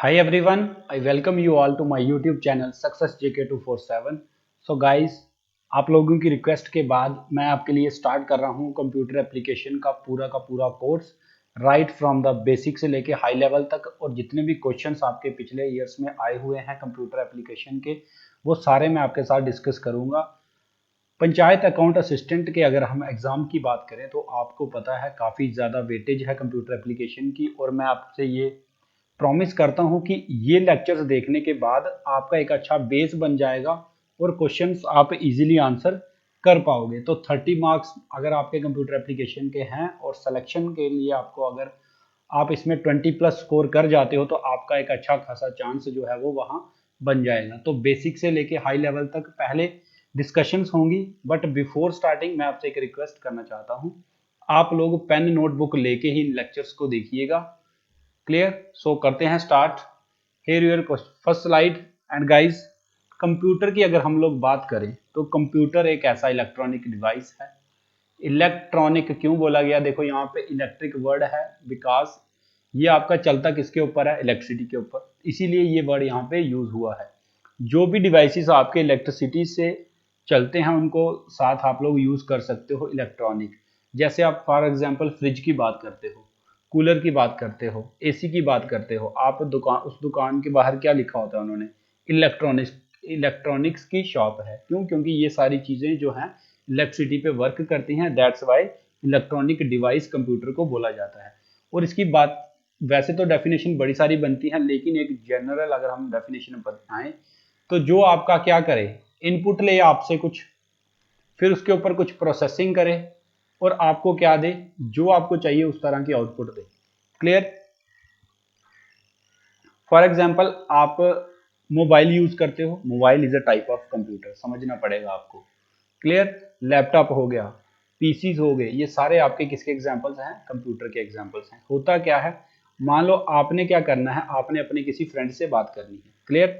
Hi everyone, I welcome you all to my YouTube channel Success JK247। So guys, आप लोगों की request के बाद मैं आपके लिए स्टार्ट कर रहा हूँ कंप्यूटर एप्लीकेशन का पूरा course right from the basic से लेके हाई लेवल तक। और जितने भी क्वेश्चंस आपके पिछले ईयर्स में आए हुए हैं कंप्यूटर एप्लीकेशन के, वो सारे मैं आपके साथ डिस्कस करूँगा। पंचायत अकाउंट असिस्टेंट के अगर हम एग्ज़ाम की बात करें तो आपको पता है काफ़ी ज़्यादा वेटेज है कंप्यूटर एप्लीकेशन की, और मैं आपसे ये प्रॉमिस करता हूं कि ये लेक्चर्स देखने के बाद आपका एक अच्छा बेस बन जाएगा और क्वेश्चंस आप इजीली आंसर कर पाओगे। तो 30 मार्क्स अगर आपके कंप्यूटर एप्लीकेशन के हैं और सिलेक्शन के लिए आपको अगर आप इसमें 20 प्लस स्कोर कर जाते हो तो आपका एक अच्छा खासा चांस जो है वो वहाँ बन जाएगा। तो बेसिक से लेके हाई लेवल तक पहले डिस्कशंस होंगी, बट बिफोर स्टार्टिंग मैं आपसे एक रिक्वेस्ट करना चाहता हूँ, आप लोग पेन नोटबुक लेके ही लेक्चर्स को देखिएगा। क्लियर? सो करते हैं start. Here your first slide. And guys, computer की अगर हम लोग बात करें तो कंप्यूटर एक ऐसा इलेक्ट्रॉनिक डिवाइस है। इलेक्ट्रॉनिक क्यों बोला गया? देखो यहाँ पे इलेक्ट्रिक वर्ड है बिकॉज ये आपका चलता किसके ऊपर है? इलेक्ट्रिसिटी के ऊपर, इसीलिए ये वर्ड यहाँ पे यूज हुआ है। जो भी डिवाइसेस आपके इलेक्ट्रिसिटी से चलते हैं उनको साथ आप लोग यूज कर सकते हो इलेक्ट्रॉनिक। जैसे आप फॉर एग्जांपल फ्रिज की बात करते हो, कूलर की बात करते हो, एसी की बात करते हो, आप दुकान, उस दुकान के बाहर क्या लिखा होता है उन्होंने? इलेक्ट्रॉनिक्स। इलेक्ट्रॉनिक्स की शॉप है। क्यों? क्योंकि ये सारी चीजें जो हैं इलेक्ट्रिसिटी पे वर्क करती हैं। That's why electronic device computer को बोला जाता है। और इसकी बात वैसे तो डेफिनेशन बड़ी सारी बनती है, लेकिन एक जनरल अगर हम डेफिनेशन बताएं तो जो आपका क्या करे, इनपुट ले आपसे कुछ, फिर उसके ऊपर कुछ प्रोसेसिंग करे और आपको क्या दे, जो आपको चाहिए उस तरह की output they. Clear? For example आप मोबाइल यूज करते हो, mobile is a type of computer, समझना पड़ेगा आपको। क्लियर? लैपटॉप हो गया, पीसीज हो गए, ये सारे आपके किसके एग्जाम्पल्स हैं? कंप्यूटर के एग्जाम्पल्स हैं। होता क्या है, मान लो आपने क्या करना है, आपने अपने किसी फ्रेंड से बात करनी है। क्लियर?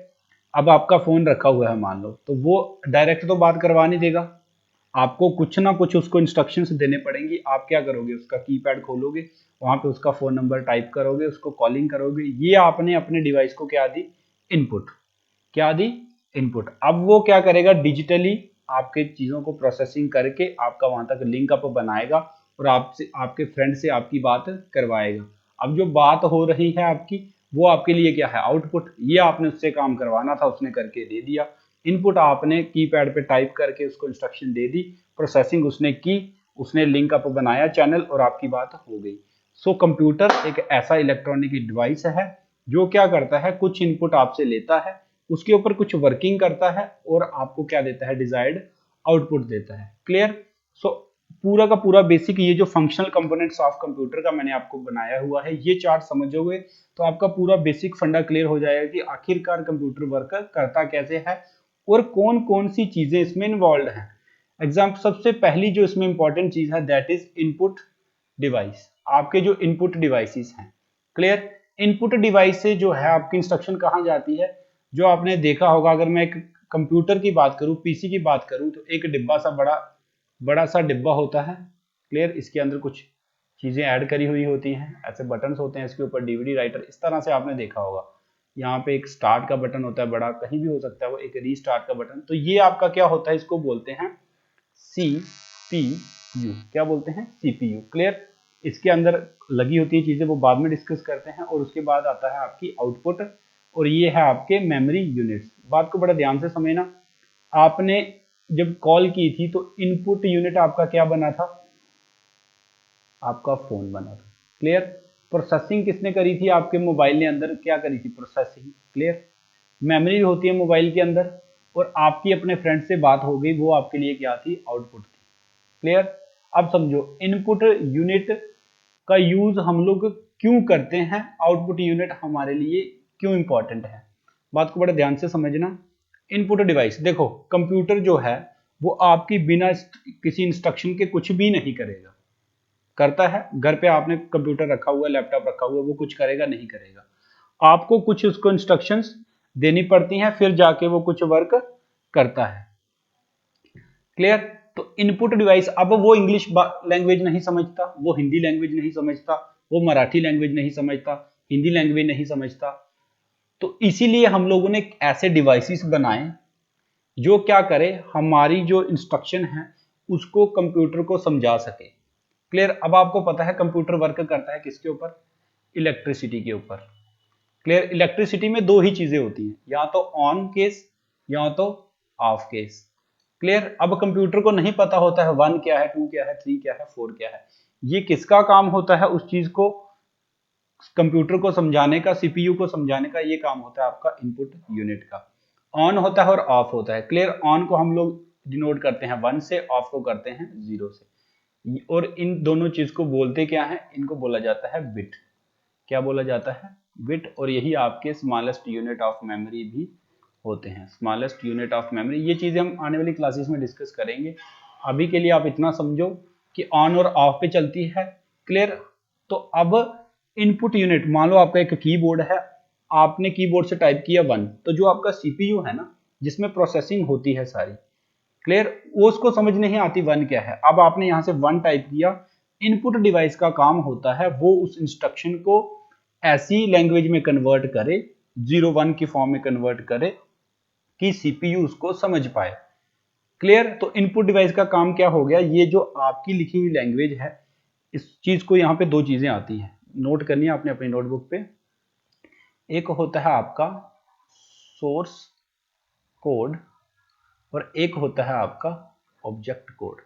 अब आपका फोन रखा हुआ है मान लो, तो वो डायरेक्ट तो बात करवा नहीं देगा, आपको कुछ ना कुछ उसको इंस्ट्रक्शंस देने पड़ेंगी। आप क्या करोगे, उसका कीपैड खोलोगे, वहां पे उसका फोन नंबर टाइप करोगे, उसको कॉलिंग करोगे। ये आपने अपने डिवाइस को क्या दी? इनपुट। क्या दी? इनपुट। अब वो क्या करेगा, डिजिटली आपके चीजों को प्रोसेसिंग करके आपका वहां तक लिंक अप बनाएगा और आपसे, आपके फ्रेंड से आपकी बात करवाएगा। अब जो बात हो रही है आपकी, वो आपके लिए क्या है? आउटपुट। ये आपने उससे काम करवाना था, उसने करके दे दिया। इनपुट आपने कीपैड पे टाइप करके उसको इंस्ट्रक्शन दे दी, प्रोसेसिंग उसने की, उसने लिंक अप बनाया चैनल और आपकी बात हो गई। सो कंप्यूटर एक ऐसा इलेक्ट्रॉनिक डिवाइस है जो क्या करता है, कुछ इनपुट आपसे लेता है, उसके ऊपर कुछ वर्किंग करता है और आपको क्या देता है? डिजायर्ड आउटपुट देता है। क्लियर? सो पूरा का पूरा बेसिक ये जो फंक्शनल कंपोनेंट्स ऑफ कंप्यूटर का मैंने आपको बनाया हुआ है, ये चार्ट समझोगे तो आपका पूरा बेसिक फंडा क्लियर हो जाएगा कि आखिरकार कंप्यूटर वर्क करता कैसे है और कौन कौन सी चीजें इसमें इन्वॉल्व हैं। एग्जाम्पल, सबसे पहली जो इसमें इंपॉर्टेंट चीज है दैट इज इनपुट डिवाइस। आपके जो इनपुट डिवाइसेस हैं। क्लियर? इनपुट डिवाइस से जो है आपकी इंस्ट्रक्शन कहाँ जाती है? जो आपने देखा होगा, अगर मैं एक कंप्यूटर की बात करूं, पीसी की बात करूं, तो एक डिब्बा सा बड़ा बड़ा सा डिब्बा होता है। क्लियर? इसके अंदर कुछ चीजें ऐड करी हुई होती हैं, ऐसे बटन्स होते हैं, इसके ऊपर डीवीडी राइटर, इस तरह से आपने देखा होगा। यहाँ पे एक स्टार्ट का बटन होता है, बड़ा कहीं भी हो सकता है वो, एक रीस्टार्ट का बटन। तो ये आपका क्या होता है, इसको बोलते हैं सीपीयू। क्या बोलते हैं? सीपीयू। क्लियर? इसके अंदर लगी होती है चीजें, वो बाद में डिस्कस करते हैं। और उसके बाद आता है आपकी आउटपुट, और ये है आपके मेमोरी यूनिट्स। बात को बड़ा ध्यान से समझना। आपने जब कॉल की थी तो इनपुट यूनिट आपका क्या बना था? आपका फोन बना था। क्लियर? प्रोसेसिंग किसने करी थी? आपके मोबाइल ने अंदर क्या करी थी? प्रोसेसिंग। क्लियर? मेमोरी होती है मोबाइल के अंदर, और आपकी अपने फ्रेंड से बात हो गई, वो आपके लिए क्या थी? आउटपुट थी। क्लियर? अब समझो, इनपुट यूनिट का यूज हम लोग क्यों करते हैं, आउटपुट यूनिट हमारे लिए क्यों इंपॉर्टेंट है। बात को बड़े ध्यान से समझना। इनपुट डिवाइस, देखो कंप्यूटर जो है वो आपकी बिना किसी इंस्ट्रक्शन के कुछ भी नहीं करेगा। करता है? घर पे आपने कंप्यूटर रखा हुआ है, लैपटॉप रखा हुआ है, वो कुछ करेगा? नहीं करेगा। आपको कुछ उसको इंस्ट्रक्शंस देनी पड़ती हैं, फिर जाके वो कुछ वर्क करता है। क्लियर? तो इनपुट डिवाइस, अब वो इंग्लिश लैंग्वेज नहीं समझता, वो हिंदी लैंग्वेज नहीं समझता, वो मराठी लैंग्वेज नहीं समझता, हिंदी लैंग्वेज नहीं समझता, तो इसीलिए हम लोगों ने ऐसे डिवाइसेस बनाए जो क्या करे, हमारी जो इंस्ट्रक्शन है उसको कंप्यूटर को समझा सके। क्लियर। अब आपको पता है कंप्यूटर वर्क करता है किसके ऊपर, इलेक्ट्रिसिटी के ऊपर। क्लियर। इलेक्ट्रिसिटी में दो ही चीजें होती हैं, या तो ऑन केस या तो ऑफ केस। क्लियर। अब कंप्यूटर को नहीं पता होता है 1 क्या है, 2 क्या है, 3 क्या है, 4 क्या है। ये किसका काम होता है, उस चीज को कंप्यूटर को समझाने का, सीपीयू को समझाने का, ये काम होता है आपका इनपुट यूनिट का। ऑन होता है और ऑफ होता है। क्लियर। ऑन को हम लोग डिनोट करते हैं 1 से, ऑफ को करते हैं 0 से। और इन दोनों चीज को बोलते क्या है, इनको बोला जाता है बिट। क्या बोला जाता है, बिट। और यही आपके स्मॉलेस्ट यूनिट ऑफ मेमोरी भी होते हैं, स्मॉलेस्ट यूनिट ऑफ मेमोरी। ये चीजें हम आने वाली क्लासेस में डिस्कस करेंगे। अभी के लिए आप इतना समझो कि ऑन और ऑफ पे चलती है। क्लियर। तो अब इनपुट यूनिट, मान लो आपका एक कीबोर्ड है, आपने कीबोर्ड से टाइप किया 1, तो जो आपका सीपीयू है ना, जिसमें प्रोसेसिंग होती है सारी, क्लियर, वो उसको समझ नहीं आती 1 क्या है। अब आपने यहां से 1 टाइप किया, इनपुट डिवाइस का काम होता है वो उस इंस्ट्रक्शन को ऐसी लैंग्वेज में कन्वर्ट करे, 0 1 की फॉर्म में कन्वर्ट करे कि सीपीयू उसको समझ पाए। क्लियर। तो इनपुट डिवाइस का काम क्या हो गया, ये जो आपकी लिखी हुई लैंग्वेज है, इस चीज को यहाँ पे दो चीजें आती हैं, नोट करनी है आपने अपनी नोटबुक पे। एक होता है आपका सोर्स कोड और एक होता है आपका ऑब्जेक्ट कोड।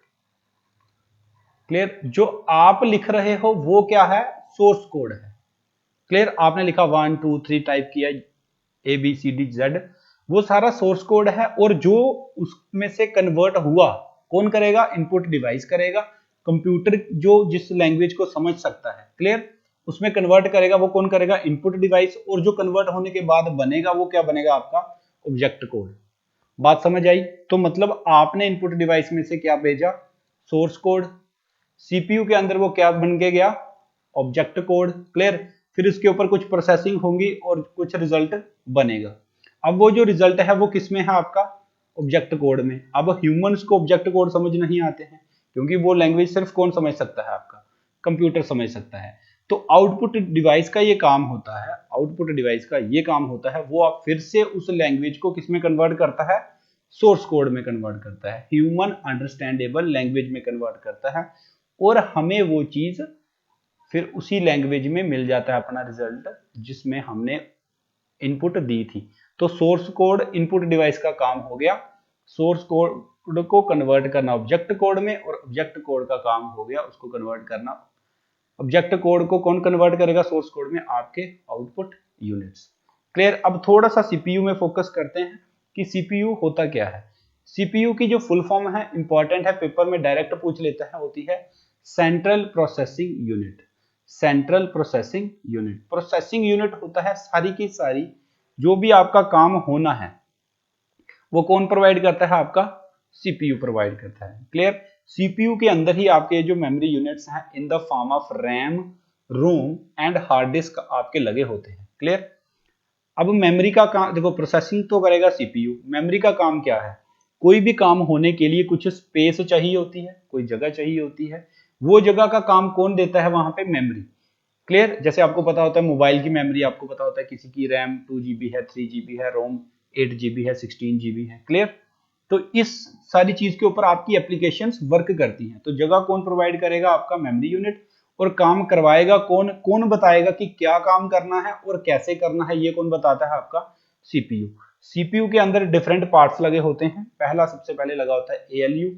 क्लियर। जो आप लिख रहे हो वो क्या है, सोर्स कोड है। क्लियर। आपने लिखा 1 2 3 टाइप किया, ABCD Z, वो सारा सोर्स कोड है। और जो उसमें से कन्वर्ट हुआ कौन करेगा, इनपुट डिवाइस करेगा। कंप्यूटर जो जिस लैंग्वेज को समझ सकता है, क्लियर, उसमें कन्वर्ट करेगा वो कौन करेगा, इनपुट डिवाइस। और जो कन्वर्ट होने के बाद बनेगा वो क्या बनेगा, आपका ऑब्जेक्ट कोड। बात समझ आई। तो मतलब आपने इनपुट डिवाइस में से क्या भेजा, सोर्स कोड। सीपीयू के अंदर वो क्या बन के गया, ऑब्जेक्ट कोड। क्लियर। फिर इसके ऊपर कुछ प्रोसेसिंग होंगी और कुछ रिजल्ट बनेगा। अब वो जो रिजल्ट है वो किसमें है, आपका ऑब्जेक्ट कोड में। अब ह्यूमंस को ऑब्जेक्ट कोड समझ नहीं आते हैं, क्योंकि वो लैंग्वेज सिर्फ कौन समझ सकता है, आपका कंप्यूटर समझ सकता है। तो आउटपुट डिवाइस का ये काम होता है, आउटपुट डिवाइस का ये काम होता है, वो आप फिर से उस लैंग्वेज को किसमें कन्वर्ट करता है, सोर्स कोड में कन्वर्ट करता है, ह्यूमन अंडरस्टैंडेबल लैंग्वेज में कन्वर्ट करता है। और हमें वो चीज फिर उसी लैंग्वेज में मिल जाता है अपना रिजल्ट जिसमें हमने इनपुट दी थी। तो सोर्स कोड इनपुट डिवाइस का काम हो गया, सोर्स कोड को कन्वर्ट करना ऑब्जेक्ट कोड में, और ऑब्जेक्ट कोड का काम हो गया उसको कन्वर्ट करना, ऑब्जेक्ट कोड को कौन कन्वर्ट करेगा सोर्स कोड में, आपके आउटपुट यूनिट्स। क्लियर। अब थोड़ा सा सीपीयू में फोकस करते हैं कि सीपीयू होता क्या है। सीपीयू की जो फुल फॉर्म है, इंपॉर्टेंट है, पेपर में डायरेक्ट पूछ लेता है, होती है central processing unit. Central processing unit, processing unit होता है सारी की सारी जो भी आपका काम होना है वो कौन प्रोवाइड करता है, आपका सीपीयू प्रोवाइड करता है। क्लियर। सीपीयू के अंदर ही आपके जो मेमोरी यूनिट्स हैं in the form of RAM, ROM and hard disk आपके लगे होते हैं। क्लियर। अब मेमोरी का काम देखो, प्रोसेसिंग तो करेगा सीपीयू, मेमोरी का काम क्या है, कोई भी काम होने के लिए कुछ स्पेस चाहिए होती है, कोई जगह चाहिए होती है, वो जगह का काम कौन देता है, वहां पे मेमोरी। क्लियर। जैसे आपको पता होता है मोबाइल की मेमोरी, आपको पता होता है किसी की रैम 2 GB है, 3 GB है, रोम 8 GB है, 16 GB है। क्लियर। तो इस सारी चीज के ऊपर आपकी एप्लीकेशंस वर्क करती हैं। तो जगह कौन प्रोवाइड करेगा, आपका मेमोरी यूनिट। और काम करवाएगा कौन, कौन बताएगा कि क्या काम करना है और कैसे करना है, ये कौन बताता है, आपका सीपीयू। सीपीयू के अंदर डिफरेंट पार्ट्स लगे होते हैं। पहला सबसे पहले लगा होता है एएलयू,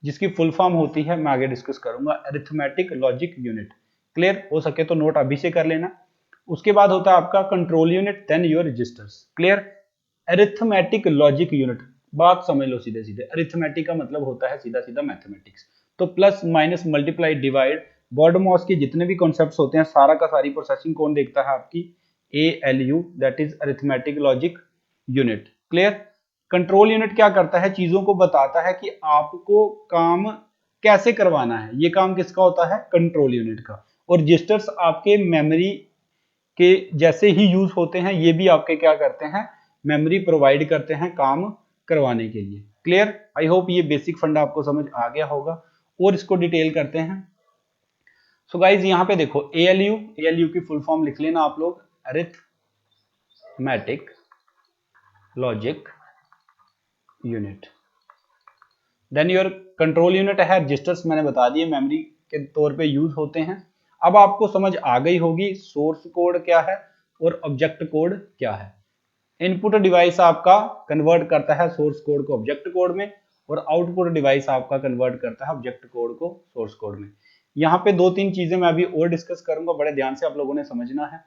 जिसकी फुल फॉर्म होती है, मैं आगे डिस्कस करूंगा, अरिथमेटिक लॉजिक यूनिट। क्लियर। हो सके तो नोट अभी से कर लेना। उसके बाद होता है आपका control unit, then your registers. Clear. Arithmetic logic unit, बात समझ लो सीधे सीधे, अरिथमेटिक का मतलब होता है सीधा सीधा मैथमेटिक्स। तो plus minus multiply divide, BODMAS के जितने भी कॉन्सेप्ट्स होते हैं सारा का सारी प्रोसेसिंग कौन देखता है, आपकी ALU, that is arithmetic logic unit. Clear. Control unit क्या करता है, चीजों को बताता है कि आपको काम कैसे करवाना है, ये काम किसका होता है, कंट्रोल यूनिट का। और रजिस्टर्स आपके मेमोरी के जैसे ही यूज होते हैं, ये भी आपके क्या करते हैं, मेमोरी प्रोवाइड करते हैं काम करवाने के लिए। क्लियर। आई होप ये बेसिक फंडा आपको समझ आ गया होगा। और इसको डिटेल करते हैं। सो गाइज यहाँ पे देखो एएलयू, एएलयू की फुल फॉर्म लिख लेना आप लोग, मैटिक logic unit. Then your control unit है रजिस्टर्स, मैंने बता दिए मेमोरी के तौर पे यूज होते हैं। अब आपको समझ आ गई होगी सोर्स कोड क्या है और ऑब्जेक्ट कोड क्या है। इनपुट डिवाइस आपका कन्वर्ट करता है सोर्स कोड को ऑब्जेक्ट कोड में, और आउटपुट डिवाइस आपका कन्वर्ट करता है ऑब्जेक्ट कोड को सोर्स कोड में। यहाँ पे दो तीन चीजें मैं अभी और डिस्कस करूंगा, बड़े ध्यान से आप लोगों ने समझना है।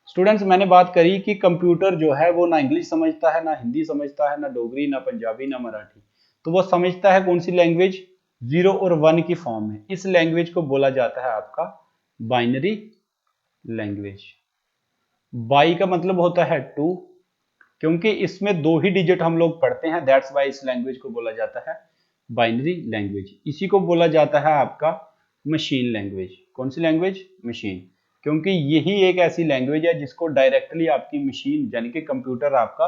स्टूडेंट्स, मैंने बात करी कि कंप्यूटर जो है वो ना इंग्लिश समझता है, ना हिंदी समझता है, ना डोगरी, ना पंजाबी, ना मराठी। तो वो समझता है कौन सी लैंग्वेज, 0 और 1 की फॉर्म में। इस लैंग्वेज को बोला जाता है आपका बाइनरी लैंग्वेज। बाई का मतलब होता है 2, क्योंकि इसमें 2 ही डिजिट हम लोग पढ़ते हैं, दैट्स वाई इस लैंग्वेज को बोला जाता है बाइनरी लैंग्वेज। इसी को बोला जाता है आपका मशीन लैंग्वेज। कौन सी लैंग्वेज, मशीन, क्योंकि यही एक ऐसी लैंग्वेज है जिसको डायरेक्टली आपकी मशीन यानी कि कंप्यूटर आपका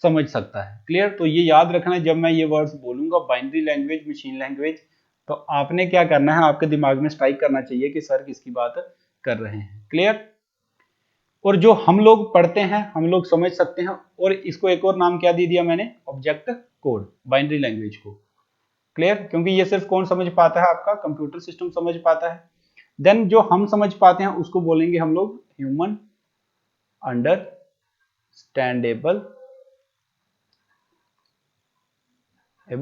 समझ सकता है। क्लियर? तो ये याद रखना है, जब मैं ये वर्ड्स बोलूंगा बाइनरी लैंग्वेज, मशीन लैंग्वेज, तो आपने क्या करना है, आपके दिमाग में स्ट्राइक करना चाहिए कि सर किसकी बात कर रहे हैं। क्लियर? और जो हम लोग पढ़ते हैं हम लोग समझ सकते हैं, और इसको एक और नाम क्या दे दिया मैंने, ऑब्जेक्ट कोड, बाइनरी लैंग्वेज को। क्लियर? क्योंकि ये सिर्फ कौन समझ पाता है, आपका कंप्यूटर सिस्टम समझ पाता है। देन जो हम समझ पाते हैं उसको बोलेंगे हम लोग ह्यूमन अंडरस्टैंडेबल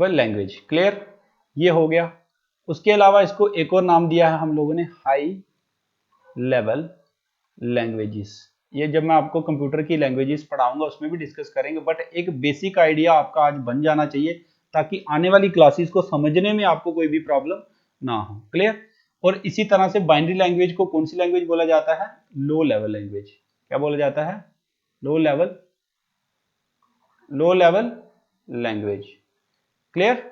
लैंग्वेज। क्लियर? ये हो गया। उसके अलावा इसको एक और नाम दिया है हम लोगों ने, हाई लेवल लैंग्वेजेस। ये जब मैं आपको कंप्यूटर की लैंग्वेजेस पढ़ाऊंगा उसमें भी डिस्कस करेंगे, बट एक बेसिक आइडिया आपका आज बन जाना चाहिए ताकि आने वाली क्लासेस को समझने में आपको कोई भी प्रॉब्लम ना हो। क्लियर? और इसी तरह से बाइनरी लैंग्वेज को कौन सी लैंग्वेज बोला जाता है, लो लेवल लैंग्वेज। क्या बोला जाता है, लो लेवल लैंग्वेज। क्लियर?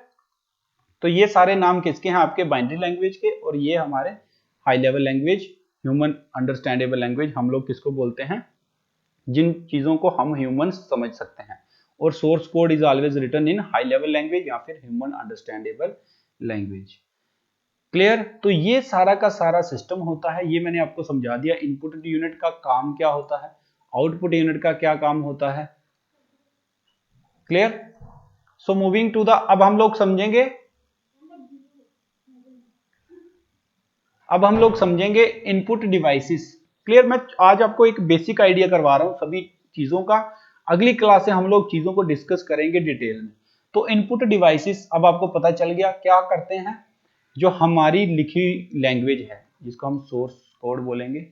तो ये सारे नाम किसके हैं, आपके बाइनरी लैंग्वेज के, और ये हमारे high level language, human understandable language हम लोग किसको बोलते हैं, जिन चीजों को हम ह्यूमंस समझ सकते हैं। और source code is always written in high level language या फिर ह्यूमन अंडरस्टैंडेबल लैंग्वेज। क्लियर? तो ये सारा का सारा सिस्टम होता है, ये मैंने आपको समझा दिया। इनपुट यूनिट का काम क्या होता है, आउटपुट यूनिट का क्या काम होता है। Clear? So moving to the, अब हम लोग समझेंगे इनपुट डिवाइसेस। क्लियर? मैं आज आपको एक बेसिक आइडिया करवा रहा हूं सभी चीजों का, अगली क्लास से हम लोग चीजों को डिस्कस करेंगे डिटेल में। तो इनपुट डिवाइसेस अब आपको पता चल गया क्या करते हैं। जो हमारी लिखी लैंग्वेज है जिसको हम सोर्स कोड बोलेंगे,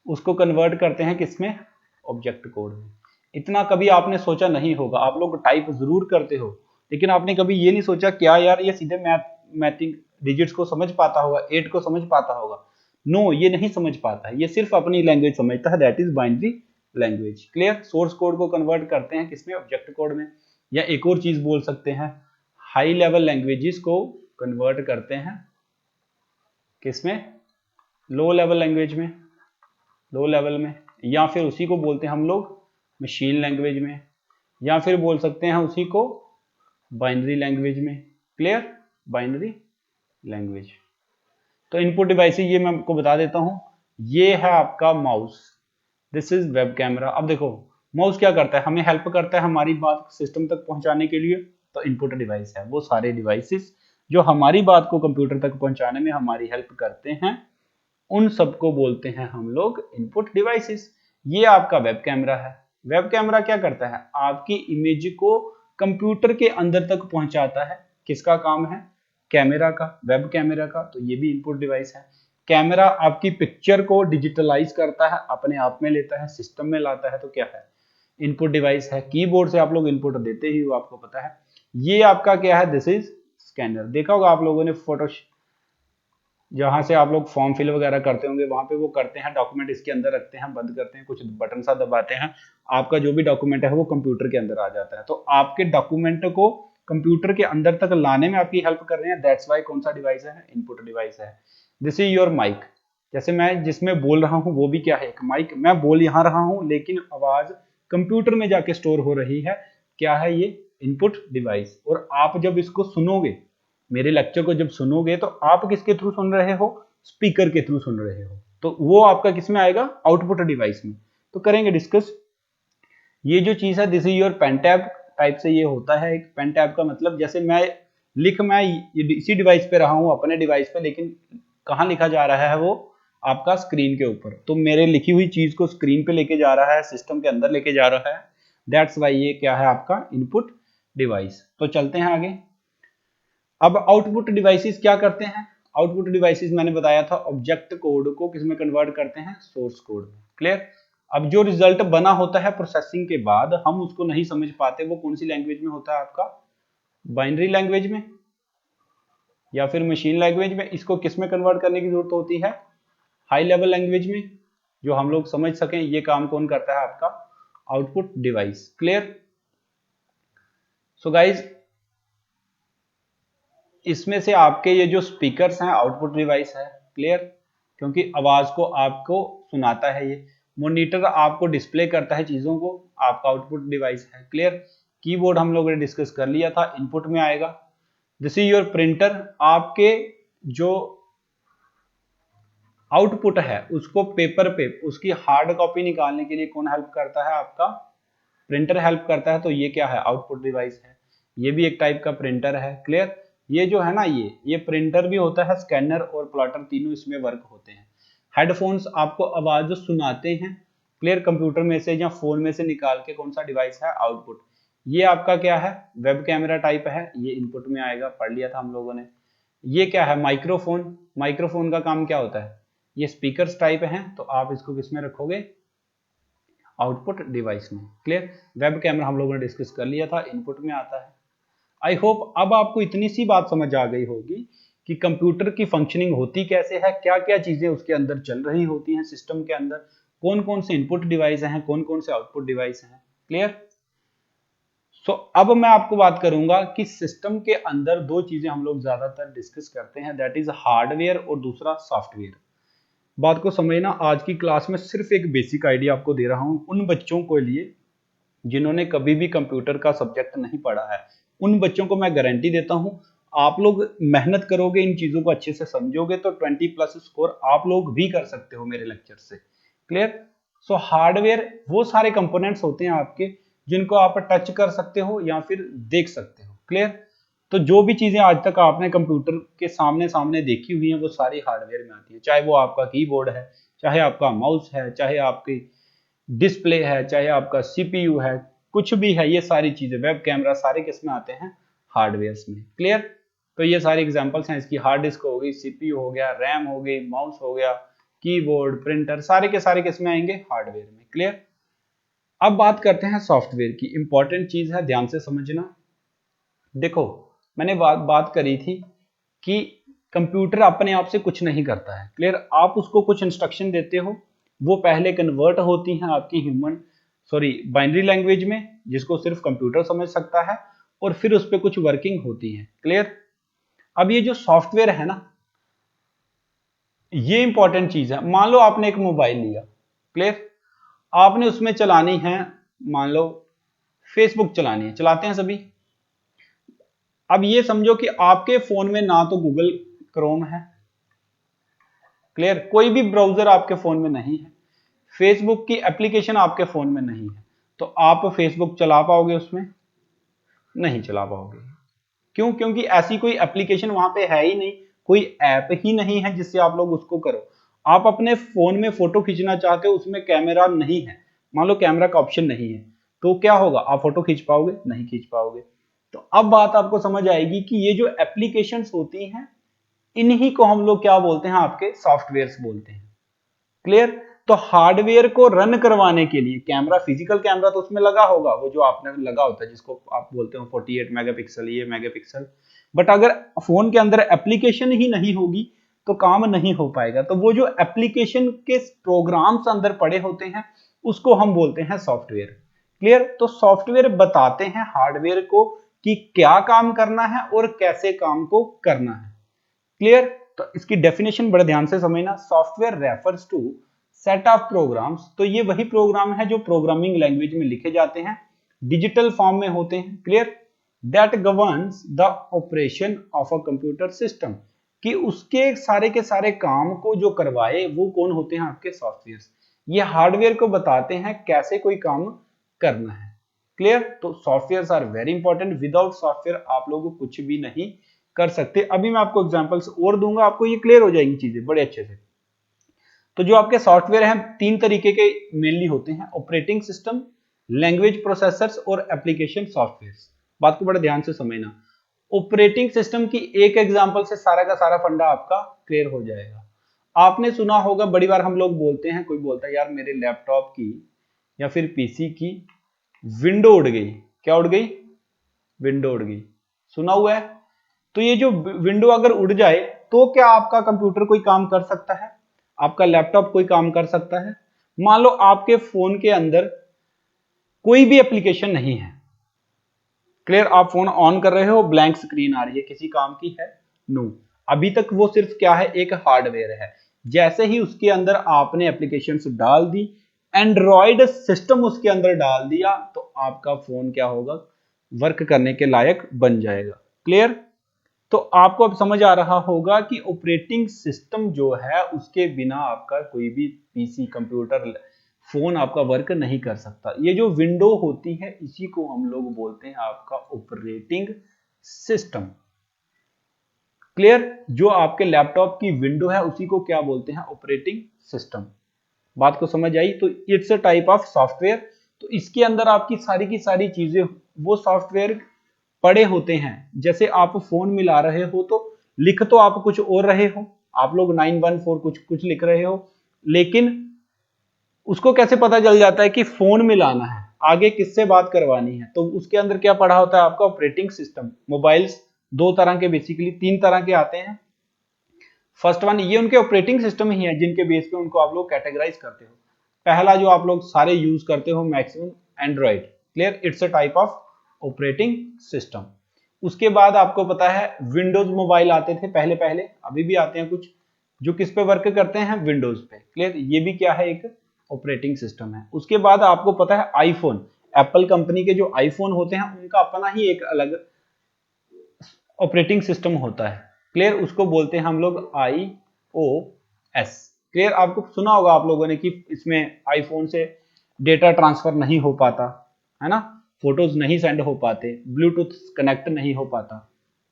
उसको कन्वर्ट करते हैं किसमें, ऑब्जेक्ट कोड में। इतना कभी आपने सोचा नहीं होगा, आप लोग टाइप जरूर करते हो, लेकिन आपने कभी ये नहीं सोचा क्या यार ये सीधे मैथिंग डिजिट्स को समझ पाता होगा, 8 को समझ पाता होगा। नो, ये नहीं समझ पाता है, ये सिर्फ अपनी लैंग्वेज समझता है, that is binary language. Clear? Source code को कन्वर्ट करते हैं किसमें, ऑब्जेक्ट कोड में। या एक और चीज बोल सकते हैं, हाई लेवल लैंग्वेजेस को कन्वर्ट करते हैं किसमें, लो लेवल लैंग्वेज में, लो लेवल में। या फिर उसी को बोलते हैं हम लोग मशीन लैंग्वेज में, या फिर बोल सकते हैं उसी को बाइनरी लैंग्वेज में। क्लियर? Binary language. तो इनपुट डिवाइस ये मैं आपको बता देता हूं, ये है आपका mouse, this is web camera. अब देखो माउस क्या करता है, हमें हेल्प करता है हमारी बात सिस्टम तक पहुंचाने के लिए। तो इनपुट डिवाइस है वो सारे डिवाइसेस जो हमारी बात को कंप्यूटर तक पहुंचाने में हमारी हेल्प करते हैं, उन सबको बोलते हैं हम लोग इनपुट डिवाइसेस। ये आपका वेब कैमरा है। वेब कैमरा क्या करता है, आपकी इमेज को कंप्यूटर के अंदर तक पहुंचाता है। किसका काम है, कैमरा का, वेब कैमरा का। तो ये भी इनपुट डिवाइस है। कैमरा आपकी पिक्चर को डिजिटलाइज करता है, अपने आप में लेता है, सिस्टम में लाता है, तो क्या है, इनपुट डिवाइस है। कीबोर्ड से आप लोग इनपुट देते ही हो, आपको पता है। ये आपका क्या है, दिस इज स्कैनर। देखा होगा आप लोगों ने फोटो, जहां से आप लोग फॉर्म फिल वगैरह करते होंगे, वहां पे वो करते हैं डॉक्यूमेंट इसके अंदर रखते हैं, बंद करते हैं, कुछ बटन सा दबाते हैं, आपका जो भी डॉक्यूमेंट है वो कंप्यूटर के अंदर आ जाता है। तो आपके डॉक्यूमेंट को कंप्यूटर के अंदर तक लाने में आपकी हेल्प कर रहे हैं, दैट्स वाई कौन सा डिवाइस है, इनपुट डिवाइस है। This is your mic. जैसे मैं जिसमें बोल रहा हूं वो भी क्या है, एक माइक। मैं बोल यहां रहा हूं लेकिन आवाज कंप्यूटर में जाके स्टोर हो रही है, क्या है ये, इनपुट डिवाइस। और आप जब इसको सुनोगे, मेरे लेक्चर को जब सुनोगे, तो आप किसके थ्रू सुन रहे हो, स्पीकर के थ्रू सुन रहे हो, तो वो आपका किस में आएगा, आउटपुट डिवाइस में। तो करेंगे डिस्कस। ये जो चीज है this is your pen tab type से ये होता है। एक पेन टैब का मतलब जैसे मैं इसी डिवाइस पे रहा हूँ अपने डिवाइस पे, लेकिन कहाँ लिखा जा रहा है वो आपका स्क्रीन के ऊपर। तो मेरे लिखी हुई चीज को स्क्रीन पे लेके जा रहा है, सिस्टम के अंदर लेके जा रहा है। दैट्स वाई ये क्या है आपका इनपुट डिवाइस। तो चलते हैं आगे। अब आउटपुट डिवाइसेस क्या करते हैं? आउटपुट डिवाइसेस मैंने बताया था ऑब्जेक्ट कोड को किस में कन्वर्ट करते हैं, सोर्स कोड में। क्लियर। अब जो रिजल्ट बना होता है प्रोसेसिंग के बाद हम उसको नहीं समझ पाते, वो कौन सी लैंग्वेज में होता है आपका, बाइनरी लैंग्वेज में या फिर मशीन लैंग्वेज में। इसको किस में कन्वर्ट करने की जरूरत होती है, हाई लेवल लैंग्वेज में, जो हम लोग समझ सकें। ये काम कौन करता है आपका, output device. Clear. So guys इसमें से आपके ये जो स्पीकर्स हैं आउटपुट डिवाइस है। क्लियर। क्योंकि आवाज को आपको सुनाता है ये। मॉनिटर आपको डिस्प्ले करता है चीजों को, आपका आउटपुट डिवाइस है। क्लियर। कीबोर्ड हम लोगों ने डिस्कस कर लिया था, इनपुट में आएगा। This is your printer. आपके जो आउटपुट है उसको पेपर पे उसकी हार्ड कॉपी निकालने के लिए कौन हेल्प करता है, आपका प्रिंटर हेल्प करता है। तो ये क्या है, आउटपुट डिवाइस है। ये भी एक टाइप का प्रिंटर है। क्लियर। ये जो है ना ये प्रिंटर भी होता है, स्कैनर और प्लॉटर तीनों इसमें वर्क होते हैं। हेडफोन्स आपको आवाज जो सुनाते हैं, क्लियर, कंप्यूटर में से या फोन में से निकाल के कौन सा डिवाइस है, आउटपुट। ये आपका क्या है, वेब कैमरा टाइप है, ये इनपुट में आएगा, पढ़ लिया था हम लोगों ने। ये क्या है, माइक्रोफोन। माइक्रोफोन का काम क्या होता है, ये स्पीकर्स टाइप हैं, तो आप इसको किस में रखोगे, आउटपुट डिवाइस में। क्लियर। वेब कैमरा हम लोगों ने डिस्कस कर लिया था, इनपुट में आता है। आई होप अब आपको इतनी सी बात समझ आ गई होगी कि कंप्यूटर की फंक्शनिंग होती कैसे है, क्या क्या चीजें उसके अंदर चल रही होती हैं सिस्टम के अंदर, कौन कौन से इनपुट डिवाइस हैं, कौन कौन से आउटपुट डिवाइस हैं। क्लियर। सो अब मैं आपको बात करूंगा कि सिस्टम के अंदर दो चीजें हम लोग ज्यादातर डिस्कस करते हैं, दैट इज हार्डवेयर और दूसरा सॉफ्टवेयर। बात को समझना, आज की क्लास में सिर्फ एक बेसिक आइडिया आपको दे रहा हूं उन बच्चों के लिए जिन्होंने कभी भी कंप्यूटर का सब्जेक्ट नहीं पढ़ा है। उन बच्चों को मैं गारंटी देता हूं, आप लोग मेहनत करोगे, इन चीजों को अच्छे से समझोगे तो 20+ स्कोर आप लोग भी कर सकते हो मेरे लेक्चर से। क्लियर। सो हार्डवेयर वो सारे कंपोनेंट्स होते हैं आपके जिनको आप टच कर सकते हो या फिर देख सकते हो। क्लियर। तो जो भी चीजें आज तक आपने कंप्यूटर के सामने सामने देखी हुई हैं वो सारी हार्डवेयर में आती है, चाहे वो आपका कीबोर्ड है, चाहे आपका माउस है, चाहे आपकी डिस्प्ले है, चाहे आपका सीपीयू है, कुछ भी है, ये सारी चीजें, वेब कैमरा, सारे किस में आते हैं, हार्डवेयर में। क्लियर। तो ये सारे एग्जांपल्स हैं इसकी, हार्ड डिस्क हो गई, सीपीयू हो गया, रैम हो गई, माउस हो गया, कीबोर्ड, प्रिंटर, सारे के सारे किस में आएंगे, हार्डवेयर में। क्लियर। अब बात करते हैं सॉफ्टवेयर की। इंपॉर्टेंट चीज है, ध्यान से समझना। देखो मैंने बात करी थी कि कंप्यूटर अपने आप से कुछ नहीं करता है। क्लियर। आप उसको कुछ इंस्ट्रक्शन देते हो, वो पहले कन्वर्ट होती हैं आपकी बाइनरी लैंग्वेज में, जिसको सिर्फ कंप्यूटर समझ सकता है, और फिर उस पर कुछ वर्किंग होती है। क्लियर। अब ये जो सॉफ्टवेयर है ना, ये इंपॉर्टेंट चीज है। मान लो आपने एक मोबाइल लिया, क्लियर, आपने उसमें चलानी है, मान लो फेसबुक चलानी है, चलाते हैं सभी। अब ये समझो कि आपके फोन में ना तो गूगल क्रोम है, क्लियर, कोई भी ब्राउजर आपके फोन में नहीं है, फेसबुक की एप्लीकेशन आपके फोन में नहीं है, तो आप फेसबुक चला पाओगे उसमें, नहीं चला पाओगे। क्यों? क्योंकि ऐसी कोई एप्लीकेशन वहां पे है ही नहीं, कोई ऐप ही नहीं है जिससे आप लोग उसको करो। आप अपने फोन में फोटो खींचना चाहते हो, उसमें कैमरा नहीं है, मान लो कैमरा का ऑप्शन नहीं है, तो क्या होगा, आप फोटो खींच पाओगे, नहीं खींच पाओगे। तो अब बात आपको समझ आएगी कि ये जो एप्लीकेशंस होती हैं, इन्हीं को हम लोग क्या बोलते हैं, आपके सॉफ्टवेयर्स बोलते हैं। क्लियर। तो हार्डवेयर को रन करवाने के लिए कैमरा, फिजिकल कैमरा तो उसमें लगा होगा, वो जो आपने लगा होता है जिसको आप बोलते हो 48 मेगापिक्सल, ये मेगापिक्सल, बट अगर फोन के अंदर एप्लीकेशन ही नहीं होगी तो काम नहीं हो पाएगा। तो वो जो एप्लीकेशन के प्रोग्राम्स अंदर पड़े होते हैं उसको हम बोलते हैं सॉफ्टवेयर। क्लियर। तो सॉफ्टवेयर बताते हैं हार्डवेयर को कि क्या काम करना है और कैसे काम को करना है। क्लियर। तो इसकी डेफिनेशन बड़े ध्यान से समझना। Software refers to set of programs, तो ये वही प्रोग्राम है जो प्रोग्रामिंग लैंग्वेज में लिखे जाते हैं, डिजिटल फॉर्म में होते हैं। Clear. That governs the operation of a computer system, कि उसके सारे के सारे काम को जो करवाए वो कौन होते हैं, आपके सॉफ्टवेयर। ये हार्डवेयर को बताते हैं कैसे कोई काम करना है। क्लियर? तो software are very important, without software आप लोग कुछ भी नहीं कर सकते। अभी मैं आपको एग्जांपल्स और दूंगा, आपको ये क्लियर हो जाएंगी चीजें बड़े अच्छे से। तो जो आपके सॉफ्टवेयर हैं तीन तरीके के मेनली होते हैं, ऑपरेटिंग सिस्टम, लैंग्वेज प्रोसेसर्स और एप्लीकेशन सॉफ्टवेयर। बात को बड़े ध्यान से समझना। ऑपरेटिंग सिस्टम की एक एग्जांपल से सारा का सारा फंडा आपका क्लियर हो जाएगा। आपने सुना होगा, बड़ी बार हम लोग बोलते हैं, कोई बोलता है यार मेरे लैपटॉप की या फिर पीसी की विंडो उड़ गई। क्या उड़ गई? विंडो उड़ गई। सुना हुआ है? तो ये जो विंडो अगर उड़ जाए तो क्या आपका कंप्यूटर कोई काम कर सकता है? आपका लैपटॉप कोई काम कर सकता है? मान लो आपके फोन के अंदर कोई भी एप्लीकेशन नहीं है। क्लियर? आप फोन ऑन कर रहे हो, ब्लैंक स्क्रीन आ रही है, किसी काम की है? नो। अभी तक वो सिर्फ क्या है? एक हार्डवेयर है। जैसे ही उसके अंदर आपने एप्लीकेशंस डाल दी, एंड्रॉयड सिस्टम उसके अंदर डाल दिया, तो आपका फोन क्या होगा? वर्क करने के लायक बन जाएगा। क्लियर? तो आपको अब समझ आ रहा होगा कि ऑपरेटिंग सिस्टम जो है उसके बिना आपका कोई भी पीसी, कंप्यूटर, फोन आपका वर्क नहीं कर सकता। ये जो विंडो होती है इसी को हम लोग बोलते हैं आपका ऑपरेटिंग सिस्टम। क्लियर? जो आपके लैपटॉप की विंडो है उसी को क्या बोलते हैं? Operating system. बात को समझ आई? तो it's a type of software. तो इसके अंदर आपकी सारी की सारी चीजें वो सॉफ्टवेयर पड़े होते हैं। जैसे आप फोन मिला रहे हो तो लिख तो आप कुछ और रहे हो, आप लोग 914 कुछ कुछ लिख रहे हो, लेकिन उसको कैसे पता चल जाता है कि फोन मिलाना है, आगे किससे बात करवानी है? तो उसके अंदर क्या पड़ा होता है? आपका ऑपरेटिंग सिस्टम। मोबाइल्स दो तरह के, बेसिकली तीन तरह के आते हैं। फर्स्ट वन, ये उनके ऑपरेटिंग सिस्टम ही है जिनके बेस पे उनको आप लोग कैटेगराइज करते हो। पहला जो आप लोग सारे यूज करते हो maximum, Android. Clear? It's a type of operating system. उसके बाद आपको पता है विंडोज मोबाइल आते थे पहले पहले, अभी भी आते हैं कुछ, जो किस पे वर्क करते हैं? विंडोज पे। क्लियर? ये भी क्या है? एक ऑपरेटिंग सिस्टम है। उसके बाद आपको पता है आईफोन, एप्पल कंपनी के जो आईफोन होते हैं उनका अपना ही एक अलग ऑपरेटिंग सिस्टम होता है। क्लियर? उसको बोलते हैं हम लोग iOS। क्लियर? आपको सुना होगा आप लोगों ने कि इसमें आईफोन से डेटा ट्रांसफर नहीं हो पाता है ना, फोटोज नहीं सेंड हो पाते, ब्लूटूथ कनेक्ट नहीं हो पाता।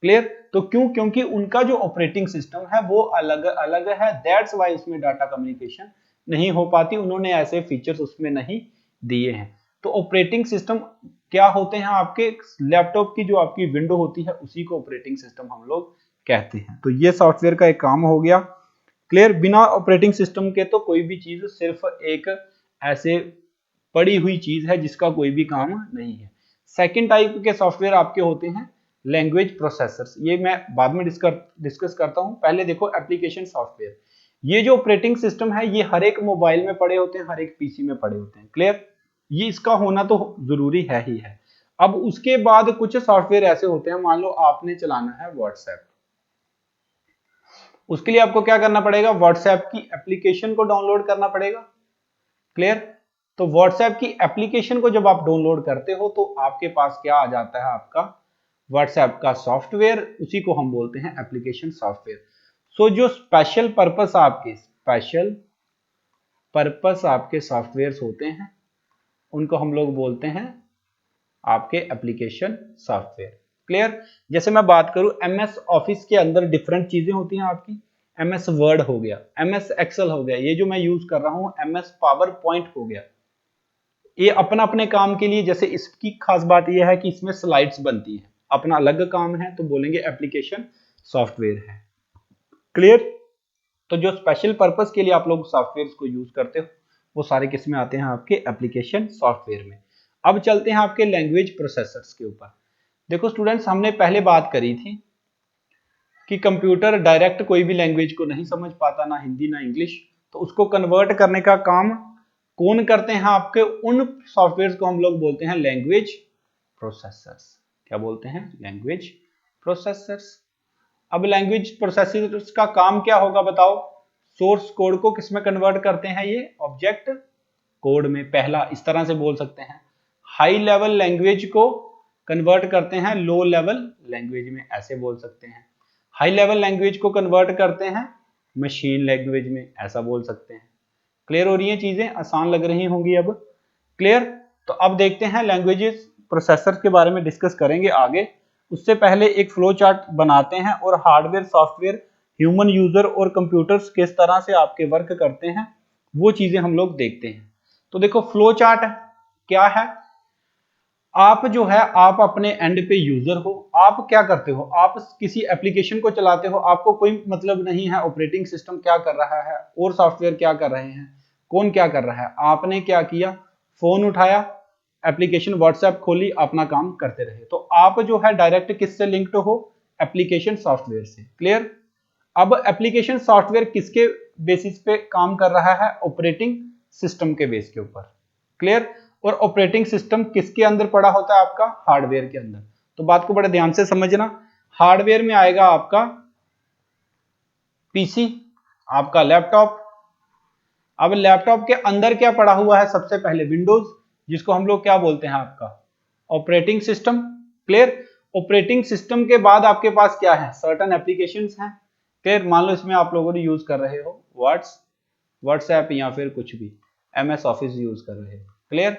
क्लियर? तो क्यों? क्योंकि उनका जो ऑपरेटिंग सिस्टम है वो अलग अलग है, दैट्स वाई उसमें डाटा कम्युनिकेशन नहीं हो पाती। उन्होंने ऐसे फीचर्स उसमें नहीं दिए हैं। तो ऑपरेटिंग सिस्टम क्या होते हैं? आपके लैपटॉप की जो आपकी विंडो होती है उसी को ऑपरेटिंग सिस्टम हम लोग कहते हैं। तो ये सॉफ्टवेयर का एक काम हो गया। क्लियर? बिना ऑपरेटिंग सिस्टम के तो कोई भी चीज सिर्फ एक ऐसे पड़ी हुई चीज है जिसका कोई भी काम नहीं है। सेकंड टाइप के सॉफ्टवेयर आपके होते हैं लैंग्वेज प्रोसेसर्स। ये मैं बाद में डिस्कस करता हूं। पहले देखो एप्लीकेशन सॉफ्टवेयर। ये जो ऑपरेटिंग सिस्टम है ये हर एक मोबाइल में पड़े होते हैं, हर एक पीसी में पड़े होते हैं। क्लियर? ये इसका होना तो जरूरी है ही है। अब उसके बाद कुछ सॉफ्टवेयर ऐसे होते हैं, मान लो आपने चलाना है व्हाट्सएप, उसके लिए आपको क्या करना पड़ेगा? व्हाट्सएप की एप्लीकेशन को डाउनलोड करना पड़ेगा। क्लियर? तो व्हाट्सएप की एप्लीकेशन को जब आप डाउनलोड करते हो तो आपके पास क्या आ जाता है? आपका व्हाट्सएप का सॉफ्टवेयर, उसी को हम बोलते हैं एप्लीकेशन सॉफ्टवेयर। सो जो स्पेशल पर्पस आपके सॉफ्टवेयर होते हैं उनको हम लोग बोलते हैं आपके एप्लीकेशन सॉफ्टवेयर। क्लियर? जैसे मैं बात करूं एमएस ऑफिस के अंदर डिफरेंट चीजें होती हैं आपकी। एमएस वर्ड हो गया, एमएस एक्सेल हो गया, ये जो मैं यूज कर रहा हूं एमएस पावर पॉइंट हो गया। ये अपना अपने काम के लिए, जैसे इसकी खास बात यह है कि इसमें स्लाइड्स बनती है, अपना अलग काम है तो बोलेंगे एप्लीकेशन सॉफ्टवेयर है। क्लियर? तो जो स्पेशल पर्पस के लिए आप लोग सॉफ्टवेयर को यूज करते हो वो सारे किसमें आते हैं? आपके एप्लीकेशन सॉफ्टवेयर में। अब चलते हैं आपके लैंग्वेज प्रोसेसर्स के ऊपर। देखो स्टूडेंट्स, हमने पहले बात करी थी कि कंप्यूटर डायरेक्ट कोई भी लैंग्वेज को नहीं समझ पाता, ना हिंदी ना इंग्लिश। तो उसको कन्वर्ट करने का काम कौन करते हैं? आपके उन सॉफ्टवेयर को हम लोग बोलते हैं लैंग्वेज प्रोसेसर्स। क्या बोलते हैं? Language processors. अब लैंग्वेज प्रोसेसर्स का काम क्या होगा बताओ? सोर्स कोड को किसमें कन्वर्ट करते हैं? ये ऑब्जेक्ट कोड में। पहला इस तरह से बोल सकते हैं, हाई लेवल लैंग्वेज को कन्वर्ट करते हैं लो लेवल लैंग्वेज में, ऐसे बोल सकते हैं। हाई लेवल लैंग्वेज को कन्वर्ट करते हैं मशीन लैंग्वेज में, ऐसा बोल सकते हैं। क्लियर हो रही है चीजें? आसान लग रही होंगी अब। क्लियर? तो अब देखते हैं लैंग्वेजेस प्रोसेसर के बारे में डिस्कस करेंगे आगे। उससे पहले एक फ्लो चार्ट बनाते हैं और हार्डवेयर सॉफ्टवेयर ह्यूमन यूजर और कंप्यूटर्स किस तरह से आपके वर्क करते हैं वो चीजें हम लोग देखते हैं। तो देखो फ्लो चार्ट क्या है, आप जो है आप अपने एंड पे यूजर हो, आप क्या करते हो, आप किसी एप्लीकेशन को चलाते हो, आपको कोई मतलब नहीं है ऑपरेटिंग सिस्टम क्या कर रहा है और सॉफ्टवेयर क्या कर रहे हैं, कौन क्या कर रहा है। आपने क्या किया, फोन उठाया, एप्लीकेशन व्हाट्सएप खोली, अपना काम करते रहे। तो आप जो है डायरेक्ट किससे लिंक्ड हो, एप्लीकेशन सॉफ्टवेयर से। क्लियर। अब एप्लीकेशन सॉफ्टवेयर किसके बेसिस पे काम कर रहा है, ऑपरेटिंग सिस्टम के बेस के ऊपर। क्लियर। और ऑपरेटिंग सिस्टम किसके अंदर पड़ा होता है, आपका हार्डवेयर के अंदर। तो बात को बड़े ध्यान से समझना, हार्डवेयर में आएगा आपका पीसी, आपका लैपटॉप। अब लैपटॉप के अंदर क्या पड़ा हुआ है, सबसे पहले विंडोज, जिसको हम लोग क्या बोलते हैं, आपका operating system. Clear. Operating system के बाद आपके पास क्या है, सर्टेन एप्लीकेशंस हैं। क्लियर। मान लो इसमें आप लोगों ने यूज कर रहे हो व्हाट्सएप या फिर कुछ भी MS ऑफिस यूज कर रहे हो। क्लियर।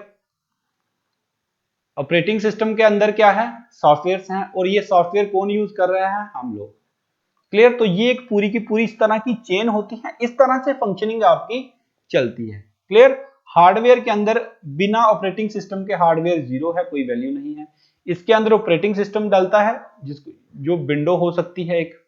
ऑपरेटिंग सिस्टम के अंदर क्या है, सॉफ्टवेयर्स हैं, और ये सॉफ्टवेयर कौन यूज कर रहे हैं, हम लोग। क्लियर। तो ये एक पूरी की पूरी इस तरह की चेन होती है, इस तरह से फंक्शनिंग आपकी चलती है। क्लियर। हार्डवेयर के अंदर बिना ऑपरेटिंग सिस्टम के हार्डवेयर जीरो है, कोई वैल्यू नहीं है। इसके अंदर ऑपरेटिंग सिस्टम डलता है, जिसको जो विंडो हो सकती है, एक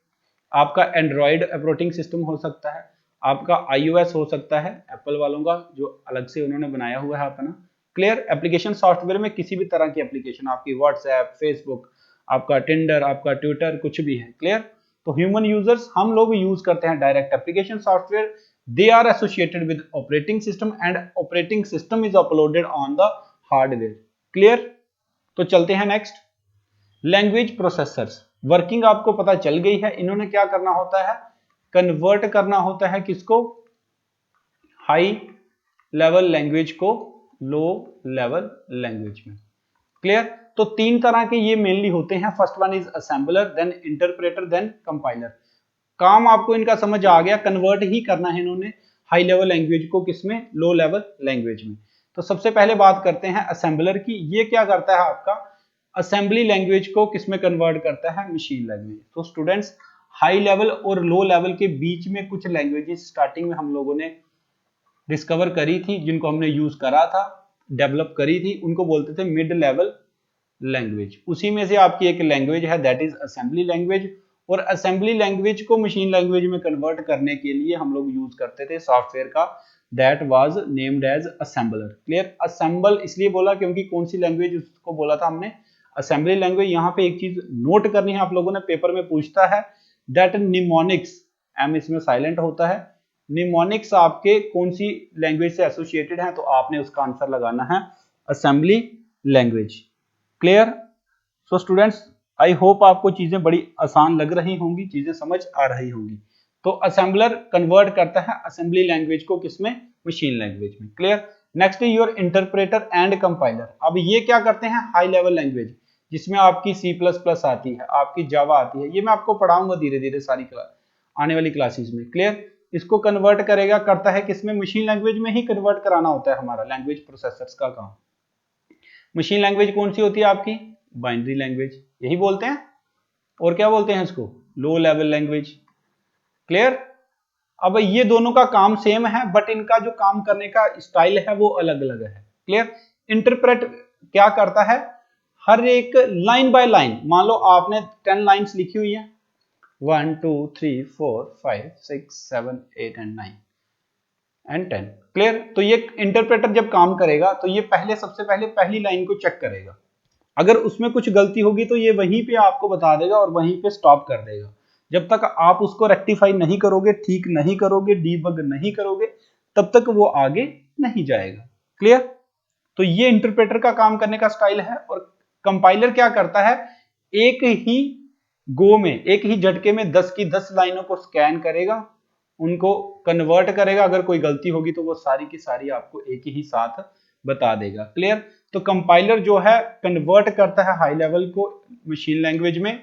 आपका एंड्रॉइड ऑपरेटिंग सिस्टम हो सकता है, आपका iOS हो सकता है एप्पल वालों का, जो अलग से उन्होंने बनाया हुआ है अपना। क्लियर। एप्लीकेशन सॉफ्टवेयर में किसी भी तरह की एप्लीकेशन, आपकी व्हाट्सएप, फेसबुक, आपका टिंडर, आपका ट्विटर, कुछ भी है। क्लियर। तो ह्यूमन यूजर्स हम लोग यूज करते हैं direct application software, they are associated with operating system and operating system is uploaded on the hardware. Clear. तो चलते हैं नेक्स्ट, लैंग्वेज प्रोसेसर्स। वर्किंग आपको पता चल गई है, इन्होंने क्या करना होता है, कन्वर्ट करना होता है किसको, हाई लेवल लैंग्वेज को लो लेवल लैंग्वेज में। क्लियर। तो तीन तरह के ये मेनली होते हैं, first one is assembler, then interpreter, then compiler. काम आपको इनका समझ आ गया, कन्वर्ट ही करना है इन्होंने हाई लेवल लैंग्वेज को किसमें, लो लेवल लैंग्वेज में। तो सबसे पहले बात करते हैं असेंबलर की। ये क्या करता है, आपका असेंबली लैंग्वेज को किसमें कन्वर्ट करता है, मशीन लैंग्वेज। तो स्टूडेंट्स, हाई लेवल और लो लेवल के बीच में कुछ लैंग्वेजेस स्टार्टिंग में हम लोगों ने डिस्कवर करी थी, जिनको हमने यूज करा था, डेवलप करी थी, उनको बोलते थे मिड लेवल लैंग्वेज। उसी में से आपकी एक लैंग्वेज है, दैट इज असेंबली लैंग्वेज। और असेंबली लैंग्वेज को मशीन लैंग्वेज में कन्वर्ट करने के लिए हम लोग यूज करते थे सॉफ्टवेयर का, that was named as assembler. Clear. Assemble इसलिए बोला क्योंकि कौन सी लैंग्वेज उसको बोला था हमने, असेंबली लैंग्वेज। यहाँ पे एक चीज नोट करनी है आप लोगों ने, पेपर में पूछता है दैट निमोनिक्स, एम इसमें साइलेंट होता है, निमोनिक्स आपके कौन सी लैंग्वेज से एसोसिएटेड है, तो आपने उसका आंसर लगाना है assembly language. Clear. So students, I hope आपको चीजें बड़ी आसान लग रही होंगी, चीजें समझ आ रही होंगी। तो असेंबलर कन्वर्ट करता है असेंबली लैंग्वेज को किसमें, मशीन लैंग्वेज में। Clear. Next is your interpreter and compiler. अब ये क्या करते हैं, हाई लेवल लैंग्वेज, जिसमें आपकी C++ आती है, आपकी जावा आती है, ये मैं आपको पढ़ाऊंगा धीरे धीरे सारी आने वाली क्लासेस में। क्लियर। इसको कन्वर्ट करेगा, करता है किसमें, मशीन लैंग्वेज में ही कन्वर्ट कराना होता है हमारा लैंग्वेज प्रोसेसर्स का काम। मशीन लैंग्वेज कौन सी होती है आपकी, बाइनरी लैंग्वेज, यही बोलते हैं। और क्या बोलते हैं इसको, लो लेवल लैंग्वेज। क्लियर। अब ये दोनों का काम सेम है, बट इनका जो काम करने का स्टाइल है वो अलग अलग है। क्लियर। इंटरप्रेट क्या करता है, हर एक लाइन बाय लाइन, मान लो आपने 10 लाइंस लिखी हुई है, 1 2 3 4 5 6 7 8 एंड 9 एंड 10। क्लियर। तो ये इंटरप्रेटर जब काम करेगा तो ये सबसे पहले पहली लाइन को चेक करेगा, अगर उसमें कुछ गलती होगी तो ये वहीं पे आपको बता देगा और वहीं पे स्टॉप कर देगा। जब तक आप उसको रेक्टिफाई नहीं करोगे, ठीक नहीं करोगे, डीबग नहीं करोगे, तब तक वो आगे नहीं जाएगा। क्लियर। तो ये इंटरप्रेटर का काम करने का स्टाइल है। और कंपाइलर क्या करता है, एक ही गो में, एक ही झटके में 10 की 10 लाइनों को स्कैन करेगा, उनको कन्वर्ट करेगा, अगर कोई गलती होगी तो वो सारी की सारी आपको एक ही साथ बता देगा। क्लियर। तो कंपाइलर जो है कन्वर्ट करता है हाई लेवल को मशीन लैंग्वेज में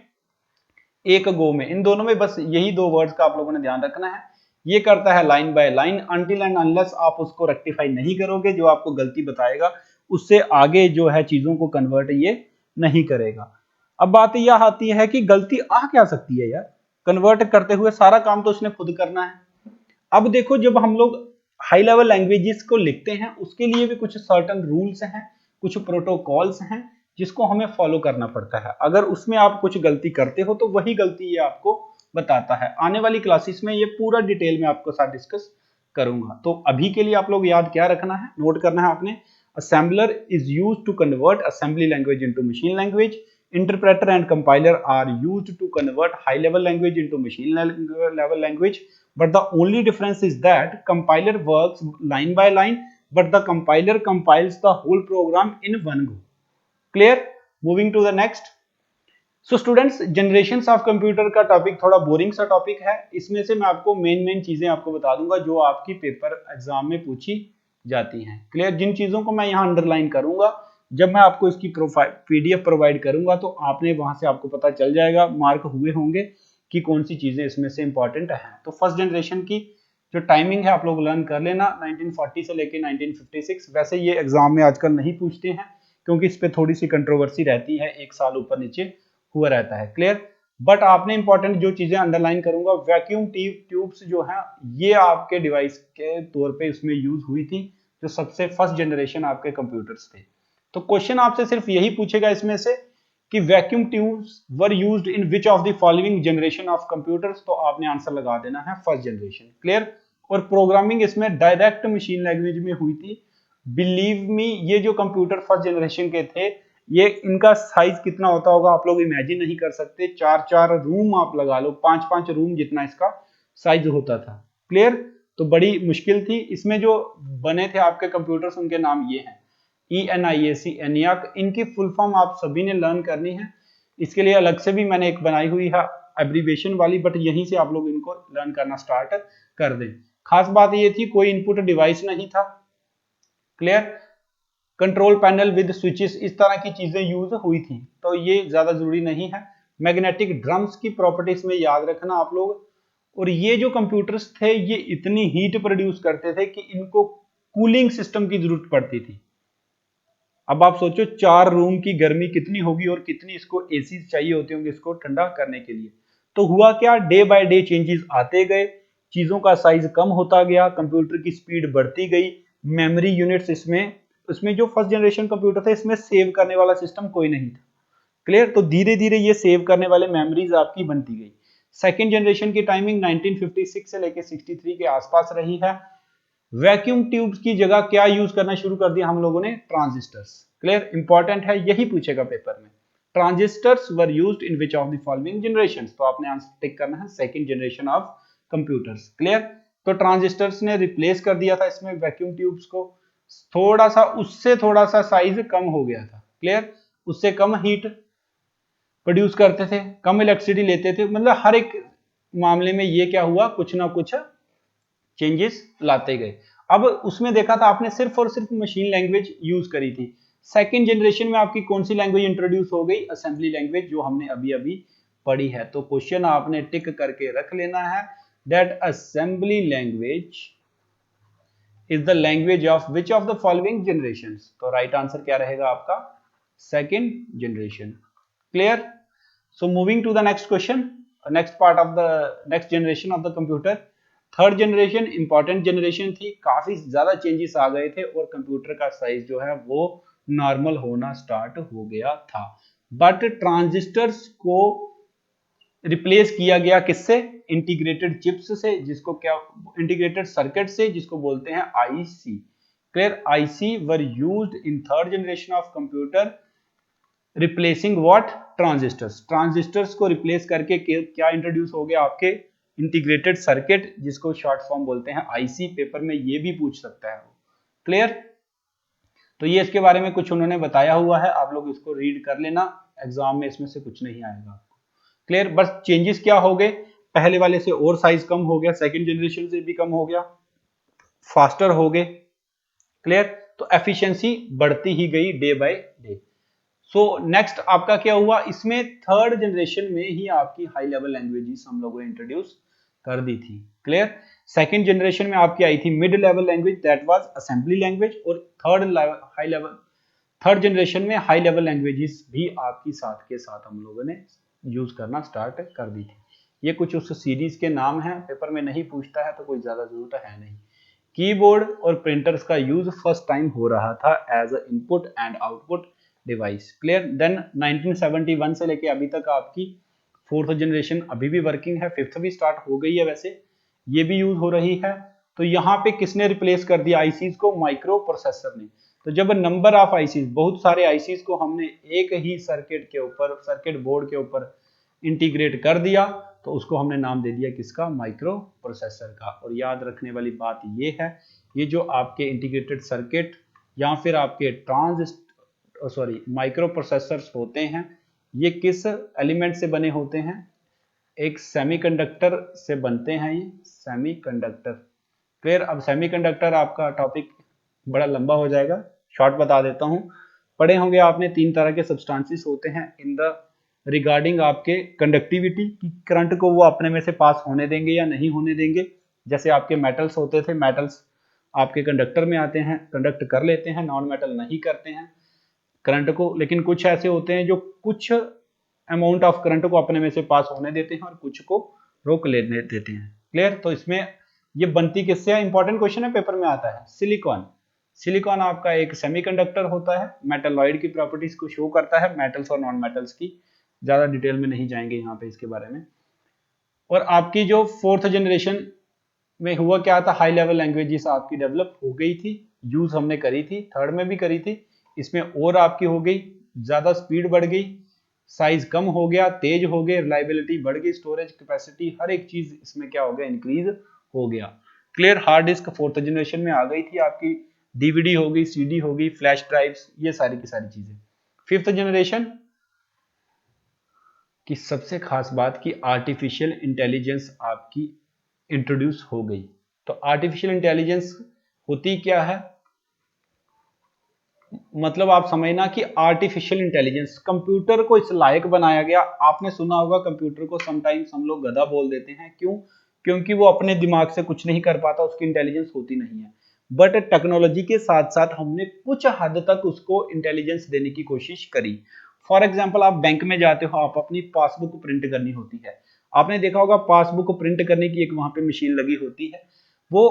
एक गो में। इन दोनों में बस यही दो वर्ड्स का आप लोगों ने ध्यान रखना है, ये करता है line by line, until and unless आप उसको रेक्टिफाई नहीं करोगे, जो आपको गलती बताएगा उससे आगे जो है चीजों को कन्वर्ट ये नहीं करेगा। अब बात यह आती है कि गलती आ क्या सकती है यार, कन्वर्ट करते हुए सारा काम तो उसने खुद करना है। अब देखो जब हम लोग हाई लेवल लैंग्वेजेस को लिखते हैं उसके लिए भी कुछ सर्टन रूल्स हैं, कुछ प्रोटोकॉल्स हैं जिसको हमें फॉलो करना पड़ता है। अगर उसमें आप कुछ गलती करते हो तो वही गलती ये आपको बताता है। आने वाली क्लासेस में ये पूरा डिटेल में आपको साथ डिस्कस करूंगा। तो अभी के लिए आप लोग याद क्या रखना है, नोट करना है आपने, assembler is used to convert assembly language into machine language. Interpreter and compiler are used to convert high level language into machine level language. But the only difference is that compiler works line by line, but the compiler compiles the whole program in one go. Clear? Moving to the next. So students, generations of computer का topic थोड़ा boring सा topic है। इसमें से मैं आपको main चीजें आपको बता दूंगा जो आपकी पेपर एग्जाम में पूछी जाती हैं। क्लियर? जिन चीजों को मैं यहाँ अंडरलाइन करूंगा, जब मैं आपको इसकी पीडीएफ प्रोवाइड करूंगा तो आपने वहां से आपको पता चल जाएगा, मार्क हुए होंगे कि कौन सी चीजें इसमें से इंपॉर्टेंट है। तो फर्स्ट जनरेशन की जो टाइमिंग है आप लोग लर्न कर लेना, 1940 से लेके 1956। वैसे ये एग्जाम में आजकल नहीं पूछते हैं क्योंकि इस पे थोड़ी सी कंट्रोवर्सी रहती है, एक साल ऊपर नीचे हुआ रहता है। क्लियर? बट आपने इंपॉर्टेंट जो चीजें अंडरलाइन करूंगा, वैक्यूम ट्यूब्स जो है ये आपके डिवाइस के तौर पे इसमें यूज हुई थी, जो सबसे फर्स्ट जनरेशन आपके कंप्यूटर्स थे। तो क्वेश्चन आपसे सिर्फ यही पूछेगा इसमें से कि vacuum tubes were used in which of the following generation of computers, तो आपने आंसर लगा देना है फर्स्ट जनरेशन। क्लियर? और प्रोग्रामिंग इसमें डायरेक्ट मशीन लैंग्वेज में हुई थी। बिलीव मी, ये जो कंप्यूटर फर्स्ट जनरेशन के थे, ये इनका साइज कितना होता होगा आप लोग इमेजिन नहीं कर सकते। 4-4 रूम आप लगा लो, 5-5 रूम जितना इसका साइज होता था। क्लियर? तो बड़ी मुश्किल थी। इसमें जो बने थे आपके कंप्यूटर्स उनके नाम ये हैं, ENIAC, ENIAC। इनकी फुल फॉर्म आप सभी ने लर्न करनी है, इसके लिए अलग से भी मैंने एक बनाई हुई है एब्रीविएशन वाली, बट यहीं से आप लोग इनको लर्न करना स्टार्ट कर दें। खास बात ये थी कोई इनपुट डिवाइस नहीं था। Clear? Control panel with switches, इस तरह की चीजें यूज हुई थी, तो ये ज्यादा जरूरी नहीं है। मैग्नेटिक ड्रम्स की प्रॉपर्टीज में याद रखना आप लोग। और ये जो कंप्यूटर्स थे ये इतनी हीट प्रोड्यूस करते थे कि इनको कूलिंग सिस्टम की जरूरत पड़ती थी। अब आप सोचो 4 रूम की गर्मी कितनी होगी और कितनी इसको एसी चाहिए होते होंगे इसको ठंडा करने के लिए। तो हुआ क्या, डे बाय डे चेंजेस आते गए, चीजों का साइज कम होता गया, कंप्यूटर की स्पीड बढ़ती गई, मेमोरी यूनिट्स इसमें जो फर्स्ट जनरेशन कंप्यूटर था इसमें सेव करने वाला सिस्टम कोई नहीं था। क्लियर? तो धीरे धीरे ये सेव करने वाले मेमोरीज आपकी बनती गई। सेकेंड जनरेशन की टाइमिंग 1956 से लेके 63 के आसपास रही है। वैक्यूम ट्यूब्स की जगह क्या यूज करना शुरू कर दिया हम लोगों ने, ट्रांजिस्टर्स। क्लियर? इंपॉर्टेंट है, यही पूछेगा पेपर में। Transistors were used in which of the following generations, तो आपने आंसर टिक करना है second generation of computers. Clear? तो ट्रांजिस्टर्स ने रिप्लेस कर दिया था इसमें वैक्यूम ट्यूब्स को, थोड़ा सा उससे थोड़ा सा साइज कम हो गया था। क्लियर? उससे कम हीट प्रोड्यूस करते थे, कम इलेक्ट्रिसिटी लेते थे, मतलब हर एक मामले में ये क्या हुआ, कुछ ना कुछ चेंजेस लाते गए। अब उसमें देखा था आपने सिर्फ और सिर्फ मशीन लैंग्वेज यूज करी थी। सेकेंड जनरेशन में आपकी कौन सी लैंग्वेज इंट्रोड्यूस हो गई, असेंबली लैंग्वेज, जो हमने अभी अभी पढ़ी है। तो क्वेश्चन आपने टिक करके रख लेना है, that assembly language is the language of which of the following generations. तो राइट आंसर क्या रहेगा आपका, second generation. Clear? So moving to the next question, next part of the next generation of the computer. Third generation important generation थी, काफी ज्यादा changes आ गए थे और कंप्यूटर का साइज जो है वो नॉर्मल होना स्टार्ट हो गया था। बट ट्रांजिस्टर्स को रिप्लेस किया गया किससे, इंटीग्रेटेड चिप्स से, जिसको क्या, इंटीग्रेटेड सर्किट से, जिसको बोलते हैं IC. Clear? IC were used in third generation of computer, replacing what, transistors. Transistors को रिप्लेस करके क्या इंट्रोड्यूस हो गया, आपके इंटीग्रेटेड सर्किट, जिसको शॉर्ट फॉर्म बोलते हैं आईसी। पेपर में ये भी पूछ सकता है वो। क्लियर? तो ये इसके बारे में कुछ उन्होंने बताया हुआ है, आप लोग इसको रीड कर लेना, एग्जाम में इसमें से कुछ नहीं आएगा आपको। क्लियर? बस चेंजेस क्या हो गए, पहले वाले से और साइज कम हो गया, सेकंड जनरेशन से भी कम हो गया, फास्टर हो गए। क्लियर? तो एफिशिएंसी बढ़ती ही गई day by day. So next आपका क्या हुआ, इसमें थर्ड जनरेशन में ही आपकी हाई लेवल लैंग्वेजेस हम लोगों ने इंट्रोड्यूस कर दी थी। क्लियर? सेकंड जनरेशन में आपकी आई थी mid level language, that was assembly language, और third high level third generation में हाई लेवल लैंग्वेजेस भी आपकी साथ के साथ हम लोगों ने यूज करना स्टार्ट कर दी थी। ये कुछ उस सीरीज के नाम हैं, पेपर में नहीं पूछता है तो कोई ज्यादा जरूरत है नहीं। कीबोर्ड और प्रिंटर्स का यूज फर्स्ट टाइम हो रहा था as a input and output device. Clear. Then 1971 से लेके अभी तक आपकी फोर्थ जनरेशन अभी भी वर्किंग है, फिफ्थ भी स्टार्ट हो गई है, वैसे ये भी यूज हो रही है। तो यहाँ पे किसने रिप्लेस कर दिया आईसीज को? माइक्रो प्रोसेसर ने। तो जब नंबर ऑफ आईसीज, बहुत सारे आईसीज को हमने एक ही सर्किट के ऊपर, सर्किट बोर्ड के ऊपर इंटीग्रेट कर दिया, तो उसको हमने नाम दे दिया किसका? माइक्रो प्रोसेसर का। और याद रखने वाली बात ये है, ये जो आपके इंटीग्रेटेड सर्किट या फिर आपके माइक्रो प्रोसेसर्स होते हैं, ये किस एलिमेंट से बने होते हैं? एक सेमीकंडक्टर से बनते हैं, ये सेमीकंडक्टर। क्लियर। अब सेमीकंडक्टर आपका टॉपिक बड़ा लंबा हो जाएगा, शॉर्ट बता देता हूं। पढ़े होंगे आपने, तीन तरह के सब्सटेंसेस होते हैं इन द रिगार्डिंग आपके कंडक्टिविटी, कि करंट को वो अपने में से पास होने देंगे या नहीं होने देंगे। जैसे आपके मेटल्स होते थे, मेटल्स आपके कंडक्टर में आते हैं, कंडक्ट कर लेते हैं, नॉन मेटल नहीं करते हैं करंट को। लेकिन कुछ ऐसे होते हैं जो कुछ अमाउंट ऑफ करंट को अपने में से पास होने देते हैं और कुछ को रोक लेने देते हैं। क्लियर। तो इसमें ये बनती किससे है? इंपॉर्टेंट क्वेश्चन है, पेपर में आता है। सिलिकॉन। सिलिकॉन आपका एक सेमीकंडक्टर होता है, मेटलॉइड की प्रॉपर्टीज को शो करता है, मेटल्स और नॉन मेटल्स की। ज्यादा डिटेल में नहीं जाएंगे यहाँ पे इसके बारे में। और आपकी जो फोर्थ जनरेशन में हुआ क्या था, हाई लेवल लैंग्वेजेस आपकी डेवलप हो गई थी, यूज हमने करी थी, थर्ड में भी करी थी, इसमें और आपकी हो गई, ज्यादा स्पीड बढ़ गई, साइज कम हो गया, तेज हो गए, रिलायबिलिटी बढ़ गई, स्टोरेज कैपेसिटी, हर एक चीज इसमें क्या हो गया? इंक्रीज हो गया। Clear. Hard disk fourth generation में आ गई थी आपकी, डीवीडी हो गई, सीडी हो गई, फ्लैश ड्राइव्स, ये सारी की सारी चीजें। फिफ्थ जनरेशन की सबसे खास बात की आर्टिफिशियल इंटेलिजेंस आपकी इंट्रोड्यूस हो गई। तो आर्टिफिशियल इंटेलिजेंस होती क्या है? मतलब आप समझना कि आर्टिफिशियल इंटेलिजेंस, कंप्यूटर को इस लायक बनाया गया। आपने सुना होगा कंप्यूटर को समटाइम्स हम लोग गधा बोल देते हैं, क्यों? क्योंकि वो अपने दिमाग से कुछ नहीं कर पाता, उसकी इंटेलिजेंस होती नहीं है। बट टेक्नोलॉजी के साथ साथ हमने कुछ हद तक उसको इंटेलिजेंस देने की कोशिश करी। फॉर एग्जाम्पल, आप बैंक में जाते हो, आप अपनी पासबुक प्रिंट करनी होती है, आपने देखा होगा पासबुक को प्रिंट करने की एक वहां पे मशीन लगी होती है, वो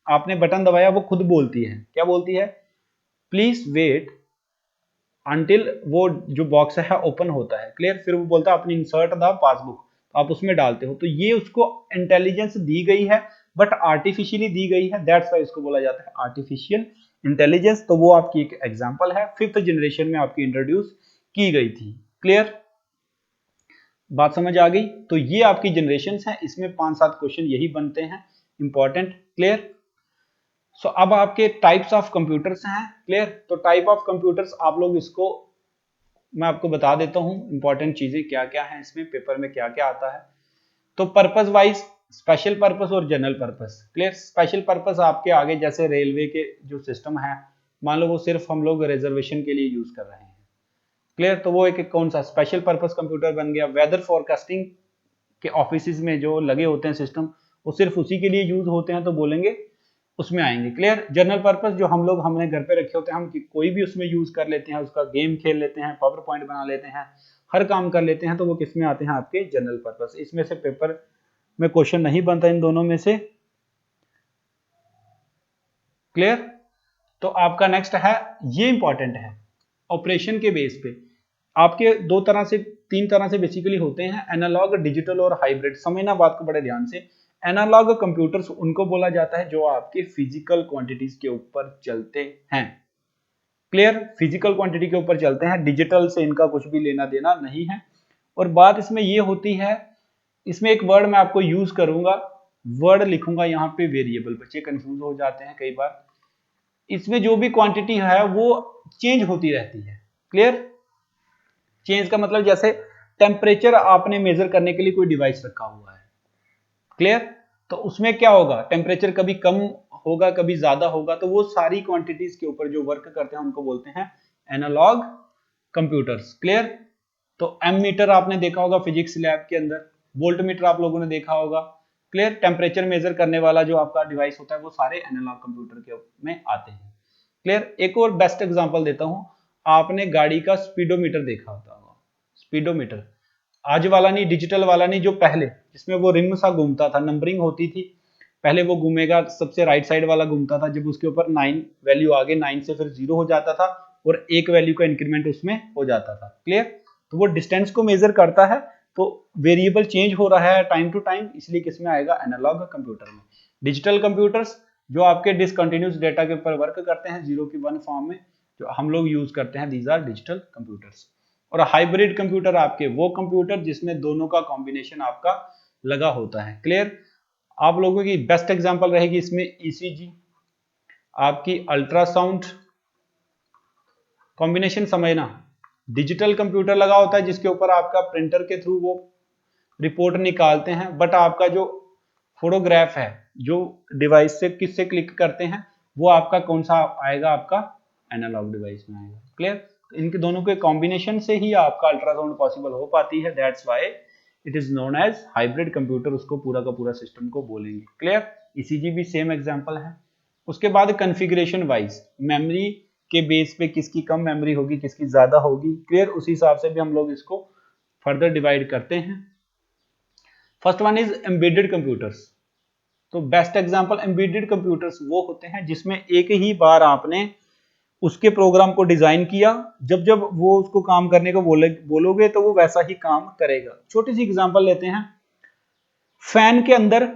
आपने बटन दबाया, वो खुद बोलती है, क्या बोलती है? प्लीज वेट अंटिल वो जो बॉक्स है ओपन होता है। क्लियर। फिर वो बोलता है अपनी इंसर्ट द पासबुक, तो आप उसमें डालते हो। तो ये उसको इंटेलिजेंस दी गई है, बट आर्टिफिशियली दी गई है, दैट्स व्हाई इसको बोला जाता है आर्टिफिशियल इंटेलिजेंस। तो वो आपकी एक एग्जांपल है, फिफ्थ जनरेशन में आपकी इंट्रोड्यूस की गई थी। क्लियर। बात समझ आ गई? तो ये आपकी जनरेशन है, इसमें 5-7 क्वेश्चन यही बनते हैं इंपॉर्टेंट। क्लियर। सो अब आपके टाइप्स ऑफ कंप्यूटर्स हैं। क्लियर। तो टाइप ऑफ कंप्यूटर्स आप लोग इसको मैं आपको बता देता हूं, इंपॉर्टेंट चीजें क्या क्या हैं इसमें, पेपर में क्या क्या आता है। तो पर्पस वाइज स्पेशल पर्पस और general purpose. Clear. Special purpose आपके आगे जैसे रेलवे के जो सिस्टम है, मान लो वो सिर्फ हम लोग रिजर्वेशन के लिए यूज कर रहे हैं। क्लियर। तो वो एक कौन सा स्पेशल पर्पस कंप्यूटर बन गया। वेदर फोरकास्टिंग के ऑफिस में जो लगे होते हैं सिस्टम, वो सिर्फ उसी के लिए यूज होते हैं, तो बोलेंगे उसमें आएंगे। क्लियर। जनरल पर्पस जो हम लोग हमने घर पे रखे होते हैं, हम कोई भी उसमें यूज कर लेते हैं, उसका गेम खेल लेते हैं, पावर पॉइंट बना लेते हैं, हर काम कर लेते हैं, तो वो किस में आते हैं? आपके जनरल पर्पस। इसमें से पेपर में क्वेश्चन नहीं बनता इन दोनों में से। क्लियर। तो आपका नेक्स्ट है, ये इंपॉर्टेंट है, ऑपरेशन के बेस पे आपके तीन तरह से बेसिकली होते हैं, एनालॉग, डिजिटल और हाइब्रिड। समझना बात को बड़े ध्यान से। एनालॉग कंप्यूटर्स उनको बोला जाता है जो आपके फिजिकल क्वांटिटीज के ऊपर चलते हैं। क्लियर। फिजिकल क्वांटिटी के ऊपर चलते हैं, डिजिटल से इनका कुछ भी लेना देना नहीं है। और बात इसमें ये होती है, इसमें एक वर्ड मैं आपको यूज करूंगा, वर्ड लिखूंगा यहाँ पे वेरिएबल। बच्चे कंफ्यूज हो जाते हैं कई बार। इसमें जो भी क्वांटिटी है वो चेंज होती रहती है। क्लियर। चेंज का मतलब जैसे टेम्परेचर आपने मेजर करने के लिए कोई डिवाइस रखा हुआ है। क्लियर। तो उसमें क्या होगा? टेम्परेचर कभी कम होगा, कभी ज्यादा होगा, तो वो सारी क्वांटिटीज के ऊपर जो वर्क करते हैं उनको बोलते हैं एनालॉग कंप्यूटर्स। क्लियर। तो एमीटर आपने देखा होगा फिजिक्स लैब के अंदर, वोल्ट मीटर आप लोगों ने देखा होगा। क्लियर। टेम्परेचर मेजर करने वाला जो आपका डिवाइस होता है, वो सारे एनालॉग कंप्यूटर के में आते हैं। क्लियर। एक और बेस्ट एग्जांपल देता हूं, आपने गाड़ी का स्पीडोमीटर देखा होगा, स्पीडोमीटर आज वाला नहीं, डिजिटल वाला नहीं, जो पहले जिसमें वो रिम सा घूमता था, नंबरिंग होती थी, पहले वो घूमेगा, सबसे राइट साइड वाला घूमता था, जब उसके ऊपर 9 वैल्यू आगे 9 से फिर 0 हो जाता था और एक वैल्यू का इंक्रीमेंट उसमें हो जाता था। क्लियर। तो वो डिस्टेंस को मेजर करता है, तो वेरिएबल चेंज हो रहा है टाइम टू टाइम, इसलिए किसमें आएगा, एनालॉग कंप्यूटर में। डिजिटल कंप्यूटर्स जो आपके डिसकंटिन्यूस डेटा के ऊपर वर्क करते हैं 0 की 1 फॉर्म में, जो हम लोग यूज करते हैं, दीज आर डिजिटल कंप्यूटर्स। और हाइब्रिड कंप्यूटर आपके वो कंप्यूटर जिसमें दोनों का कॉम्बिनेशन आपका लगा होता है। क्लियर। आप लोगों की बेस्ट एग्जांपल रहेगी इसमें ईसीजी, आपकी अल्ट्रासाउंड, कॉम्बिनेशन समझना। डिजिटल कंप्यूटर लगा होता है जिसके ऊपर आपका प्रिंटर के थ्रू वो रिपोर्ट निकालते हैं, बट आपका जो फोटोग्राफ है, जो डिवाइस से किससे क्लिक करते हैं, वो आपका कौन सा आएगा, आपका एनालॉग डिवाइस में आएगा। क्लियर। इनके दोनों के कॉम्बिनेशन से ही आपका अल्ट्रासाउंड पॉसिबल हो पाती है, that's why it is known as hybrid computer, उसको पूरा का पूरा सिस्टम को बोलेंगे। क्लियर। ईसीजी भी सेम एग्जांपल है। उसके बाद कॉन्फ़िगरेशन वाइज मेमोरी के बेस पे किसकी कम मेमोरी होगी, किसकी ज्यादा होगी। क्लियर। उसी हिसाब से भी हम लोग इसको फर्दर डिवाइड करते हैं। First one is embedded computers. तो बेस्ट एग्जांपल एम्बेडेड कंप्यूटर्स वो होते हैं जिसमें एक ही बार आपने उसके प्रोग्राम को डिजाइन किया, जब जब वो उसको काम करने को बोलोगे तो वो वैसा ही काम करेगा। छोटी सी एग्जांपल लेते हैं, फैन के अंदर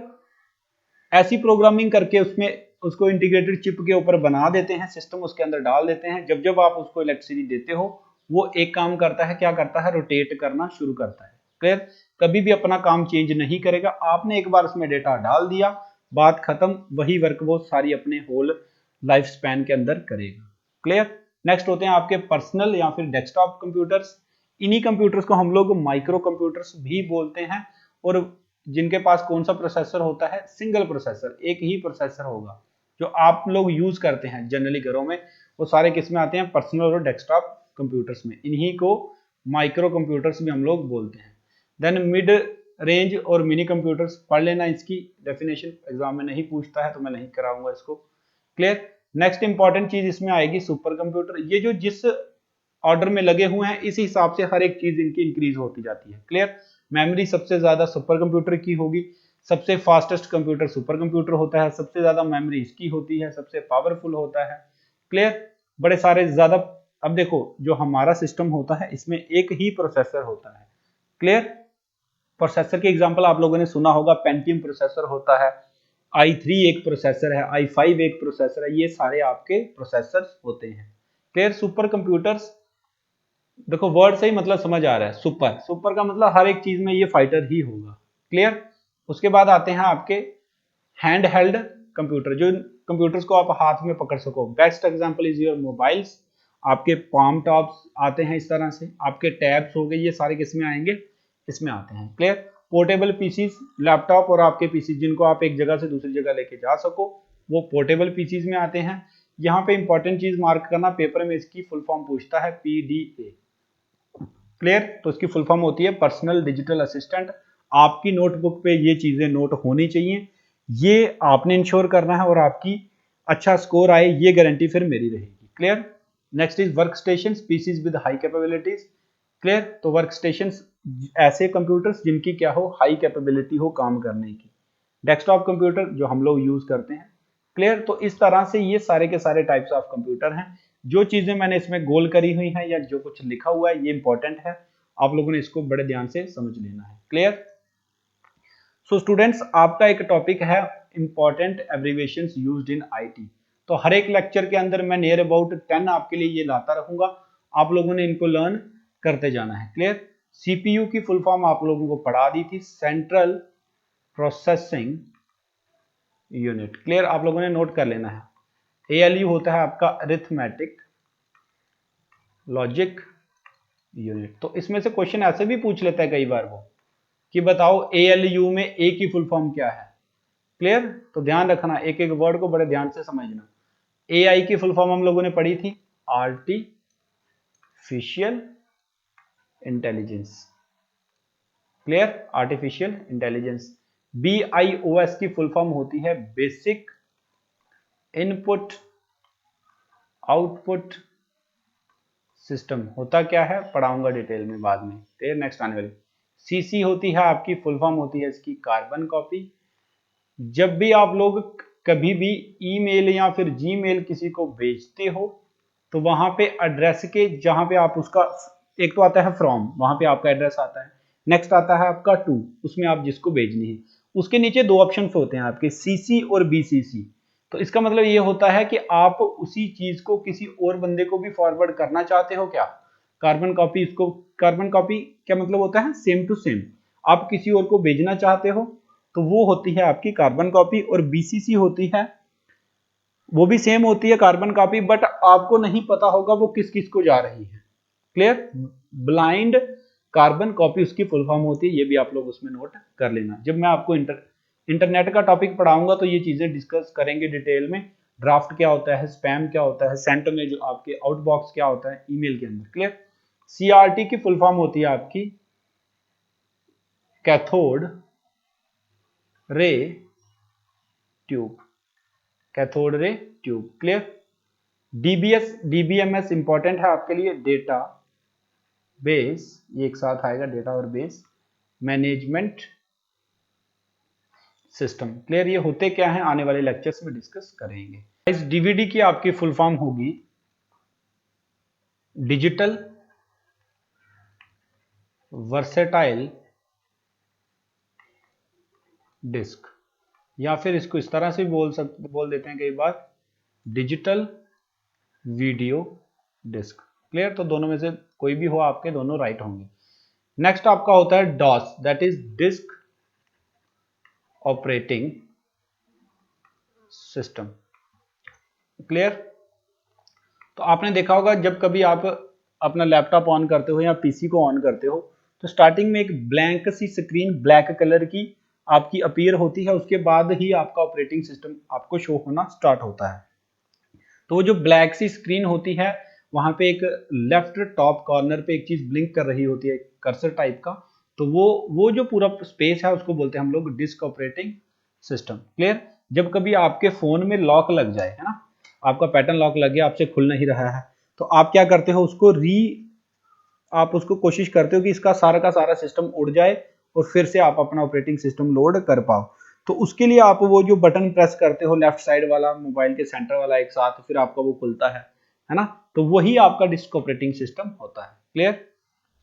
ऐसी प्रोग्रामिंग करके उसमें उसको इंटीग्रेटेड चिप के ऊपर बना देते हैं, सिस्टम उसके अंदर डाल देते हैं, जब जब आप उसको इलेक्ट्रिसिटी देते हो वो एक काम करता है, क्या करता है, रोटेट करना शुरू करता है। क्लियर। कभी भी अपना काम चेंज नहीं करेगा, आपने एक बार उसमें डेटा डाल दिया, बात खत्म, वही वर्क वो सारी अपने होल लाइफ स्पैन के अंदर करेगा। क्लियर। नेक्स्ट होते हैं आपके पर्सनल या फिर डेस्कटॉप कंप्यूटर्स। इन्हीं कंप्यूटर्स को हम लोग माइक्रो कंप्यूटर्स भी बोलते हैं, और जिनके पास कौन सा प्रोसेसर होता है, सिंगल प्रोसेसर, एक ही प्रोसेसर होगा, जो आप लोग यूज करते हैं जनरली घरों में, वो सारे किस में आते हैं, पर्सनल और डेस्कटॉप कंप्यूटर्स में। इन्हीं को माइक्रो कंप्यूटर्स भी हम लोग बोलते हैं। देन मिड रेंज और मिनी कंप्यूटर्स, पढ़ लेना, इसकी डेफिनेशन एग्जाम में नहीं पूछता है तो मैं नहीं कराऊंगा इसको। क्लियर। नेक्स्ट इंपॉर्टेंट चीज इसमें आएगी सुपर कंप्यूटर। ये जो जिस ऑर्डर में लगे हुए हैं इस हिसाब से हर एक चीज इनकी इंक्रीज होती जाती है। क्लियर। मेमोरी सबसे ज्यादा सुपर कंप्यूटर की होगी, सबसे फास्टेस्ट कंप्यूटर सुपर कंप्यूटर होता है, सबसे ज्यादा मेमोरी इसकी होती है, सबसे पावरफुल होता है। क्लियर। बड़े सारे ज्यादा, अब देखो जो हमारा सिस्टम होता है इसमें एक ही प्रोसेसर होता है। क्लियर। प्रोसेसर की एग्जांपल आप लोगों ने सुना होगा, पेंटियम प्रोसेसर होता है, i3 एक प्रोसेसर है, i5 एक प्रोसेसर है, ये सारे आपके प्रोसेसर्स होते हैं। क्लियर। सुपर कंप्यूटर्स, देखो वर्ड से ही मतलब समझ आ रहा है, सुपर, सुपर का मतलब हर एक चीज में ये फाइटर ही होगा। क्लियर। उसके बाद आते हैं आपके हैंड हेल्ड कंप्यूटर, जो कंप्यूटर्स को आप हाथ में पकड़ सको। Best example is your mobiles, आपके पाम टॉप्स आते हैं इस तरह से, आपके टैब्स हो गए, ये सारे किस में आएंगे, इसमें आते हैं। क्लियर। पोर्टेबल पीसीज, लैपटॉप और आपके पीसी जिनको आप एक जगह से दूसरी जगह लेके जा सको, वो पोर्टेबल पीसीज में आते हैं। यहाँ पे इंपॉर्टेंट चीज मार्क करना, पेपर में इसकी फुल फॉर्म पूछता है, पीडीए। क्लियर। तो इसकी फुल फॉर्म होती है पर्सनल डिजिटल असिस्टेंट। आपकी नोटबुक पे ये चीजें नोट होनी चाहिए, ये आपने इंश्योर करना है, और आपकी अच्छा स्कोर आए ये गारंटी फिर मेरी रहेगी। Clear. Next is work station, PCs with high capabilities. Clear. तो वर्क स्टेशन ऐसे कंप्यूटर्स जिनकी क्या हो, हाई कैपेबिलिटी हो काम करने की। डेस्कटॉप कंप्यूटर जो हम लोग यूज करते हैं। क्लियर। तो इस तरह से ये सारे के सारे टाइप्स ऑफ कंप्यूटर हैं। जो चीजें मैंने इसमें गोल करी हुई हैं या जो कुछ लिखा हुआ है ये इंपॉर्टेंट है, आप लोगों ने इसको बड़े ध्यान से समझ लेना है। क्लियर। सो स्टूडेंट्स, आपका एक टॉपिक है important abbreviations used in IT. तो हर एक लेक्चर के अंदर मैं नियर अबाउट 10 आपके लिए ये लाता रहूंगा, आप लोगों ने इनको लर्न करते जाना है। क्लियर। सीपीयू की फुल फॉर्म आप लोगों को पढ़ा दी थी, सेंट्रल प्रोसेसिंग यूनिट। क्लियर। आप लोगों ने नोट कर लेना है। एएलयू होता है आपका अरिथमेटिक लॉजिक यूनिट। तो इसमें से क्वेश्चन ऐसे भी पूछ लेता है कई बार वो, कि बताओ एएलयू में ए की फुल फॉर्म क्या है। क्लियर। तो ध्यान रखना, एक एक वर्ड को बड़े ध्यान से समझना। एआई की फुल फॉर्म हम लोगों ने पढ़ी थी, artificial intelligence. Clear. Artificial intelligence. BIOS की फुल फॉर्म होती है बेसिक इनपुट आउटपुट सिस्टम होता क्या है पढ़ाऊंगा डिटेल में बाद में, फिर नेक्स्ट आने वाली। सीसी होती है आपकी फुल फॉर्म होती है इसकी कार्बन कॉपी। जब भी आप लोग कभी भी ईमेल या फिर जीमेल किसी को भेजते हो तो वहां पे एड्रेस के जहां पे आप उसका, एक तो आता है फ्रॉम, वहां पे आपका एड्रेस आता है, नेक्स्ट आता है आपका टू, उसमें आप जिसको भेजनी है, उसके नीचे दो ऑप्शंस होते हैं आपके, सीसी और बीसीसी। तो इसका मतलब ये होता है कि आप उसी चीज को किसी और बंदे को भी फॉरवर्ड करना चाहते हो क्या, कार्बन कॉपी। इसको कार्बन कॉपी क्या मतलब होता है, सेम टू सेम, आप किसी और को भेजना चाहते हो तो वो होती है आपकी कार्बन कॉपी। और बीसीसी होती है, वो भी सेम होती है कार्बन कॉपी, बट आपको नहीं पता होगा वो किस किस को जा रही है। क्लियर, ब्लाइंड कार्बन कॉपी उसकी फुल फॉर्म होती है, ये भी आप लोग उसमें नोट कर लेना। जब मैं आपको इंटरनेट का टॉपिक पढ़ाऊंगा तो ये चीजें डिस्कस करेंगे डिटेल में। ड्राफ्ट क्या होता है, स्पैम क्या होता है, सेंट में जो आपके आउटबॉक्स क्या होता है ईमेल के अंदर। क्लियर, सीआरटी की फुल फॉर्म होती है आपकी cathode ray tube, cathode ray tube. Clear, DBS DBMS important है आपके लिए, डेटा बेस, ये एक साथ आएगा, डेटा और बेस मैनेजमेंट सिस्टम। क्लियर, ये होते क्या हैं आने वाले लेक्चर्स में डिस्कस करेंगे। इस डीवीडी की आपकी फुल फॉर्म होगी डिजिटल वर्सेटाइल डिस्क, या फिर इसको इस तरह से बोल देते हैं कई बार, डिजिटल वीडियो डिस्क। क्लियर, तो दोनों में से कोई भी हो आपके, दोनों राइट होंगे। नेक्स्ट आपका होता है DOS, that is disk operating system. Clear, तो आपने देखा होगा जब कभी आप अपना लैपटॉप ऑन करते हो या पीसी को ऑन करते हो तो स्टार्टिंग में एक ब्लैंक सी स्क्रीन ब्लैक कलर की आपकी अपीयर होती है, उसके बाद ही आपका ऑपरेटिंग सिस्टम आपको शो होना स्टार्ट होता है। तो वो जो ब्लैक सी स्क्रीन होती है वहां पे एक लेफ्ट टॉप कॉर्नर पे एक चीज ब्लिंक कर रही होती है, कर्सर टाइप का, तो वो जो पूरा स्पेस है उसको बोलते हैं हम लोग डिस्क ऑपरेटिंग सिस्टम। क्लियर, जब कभी आपके फोन में लॉक लग जाए, है ना, आपका पैटर्न लॉक लग गया, आपसे खुल नहीं रहा है, तो आप क्या करते हो, आप उसको कोशिश करते हो कि इसका सारा का सारा सिस्टम उड़ जाए और फिर से आप अपना ऑपरेटिंग सिस्टम लोड कर पाओ। तो उसके लिए आप वो जो बटन प्रेस करते हो लेफ्ट साइड वाला, मोबाइल के सेंटर वाला एक साथ, फिर आपका वो खुलता है ना, तो वही आपका डिस्क ऑपरेटिंग सिस्टम होता है। क्लियर,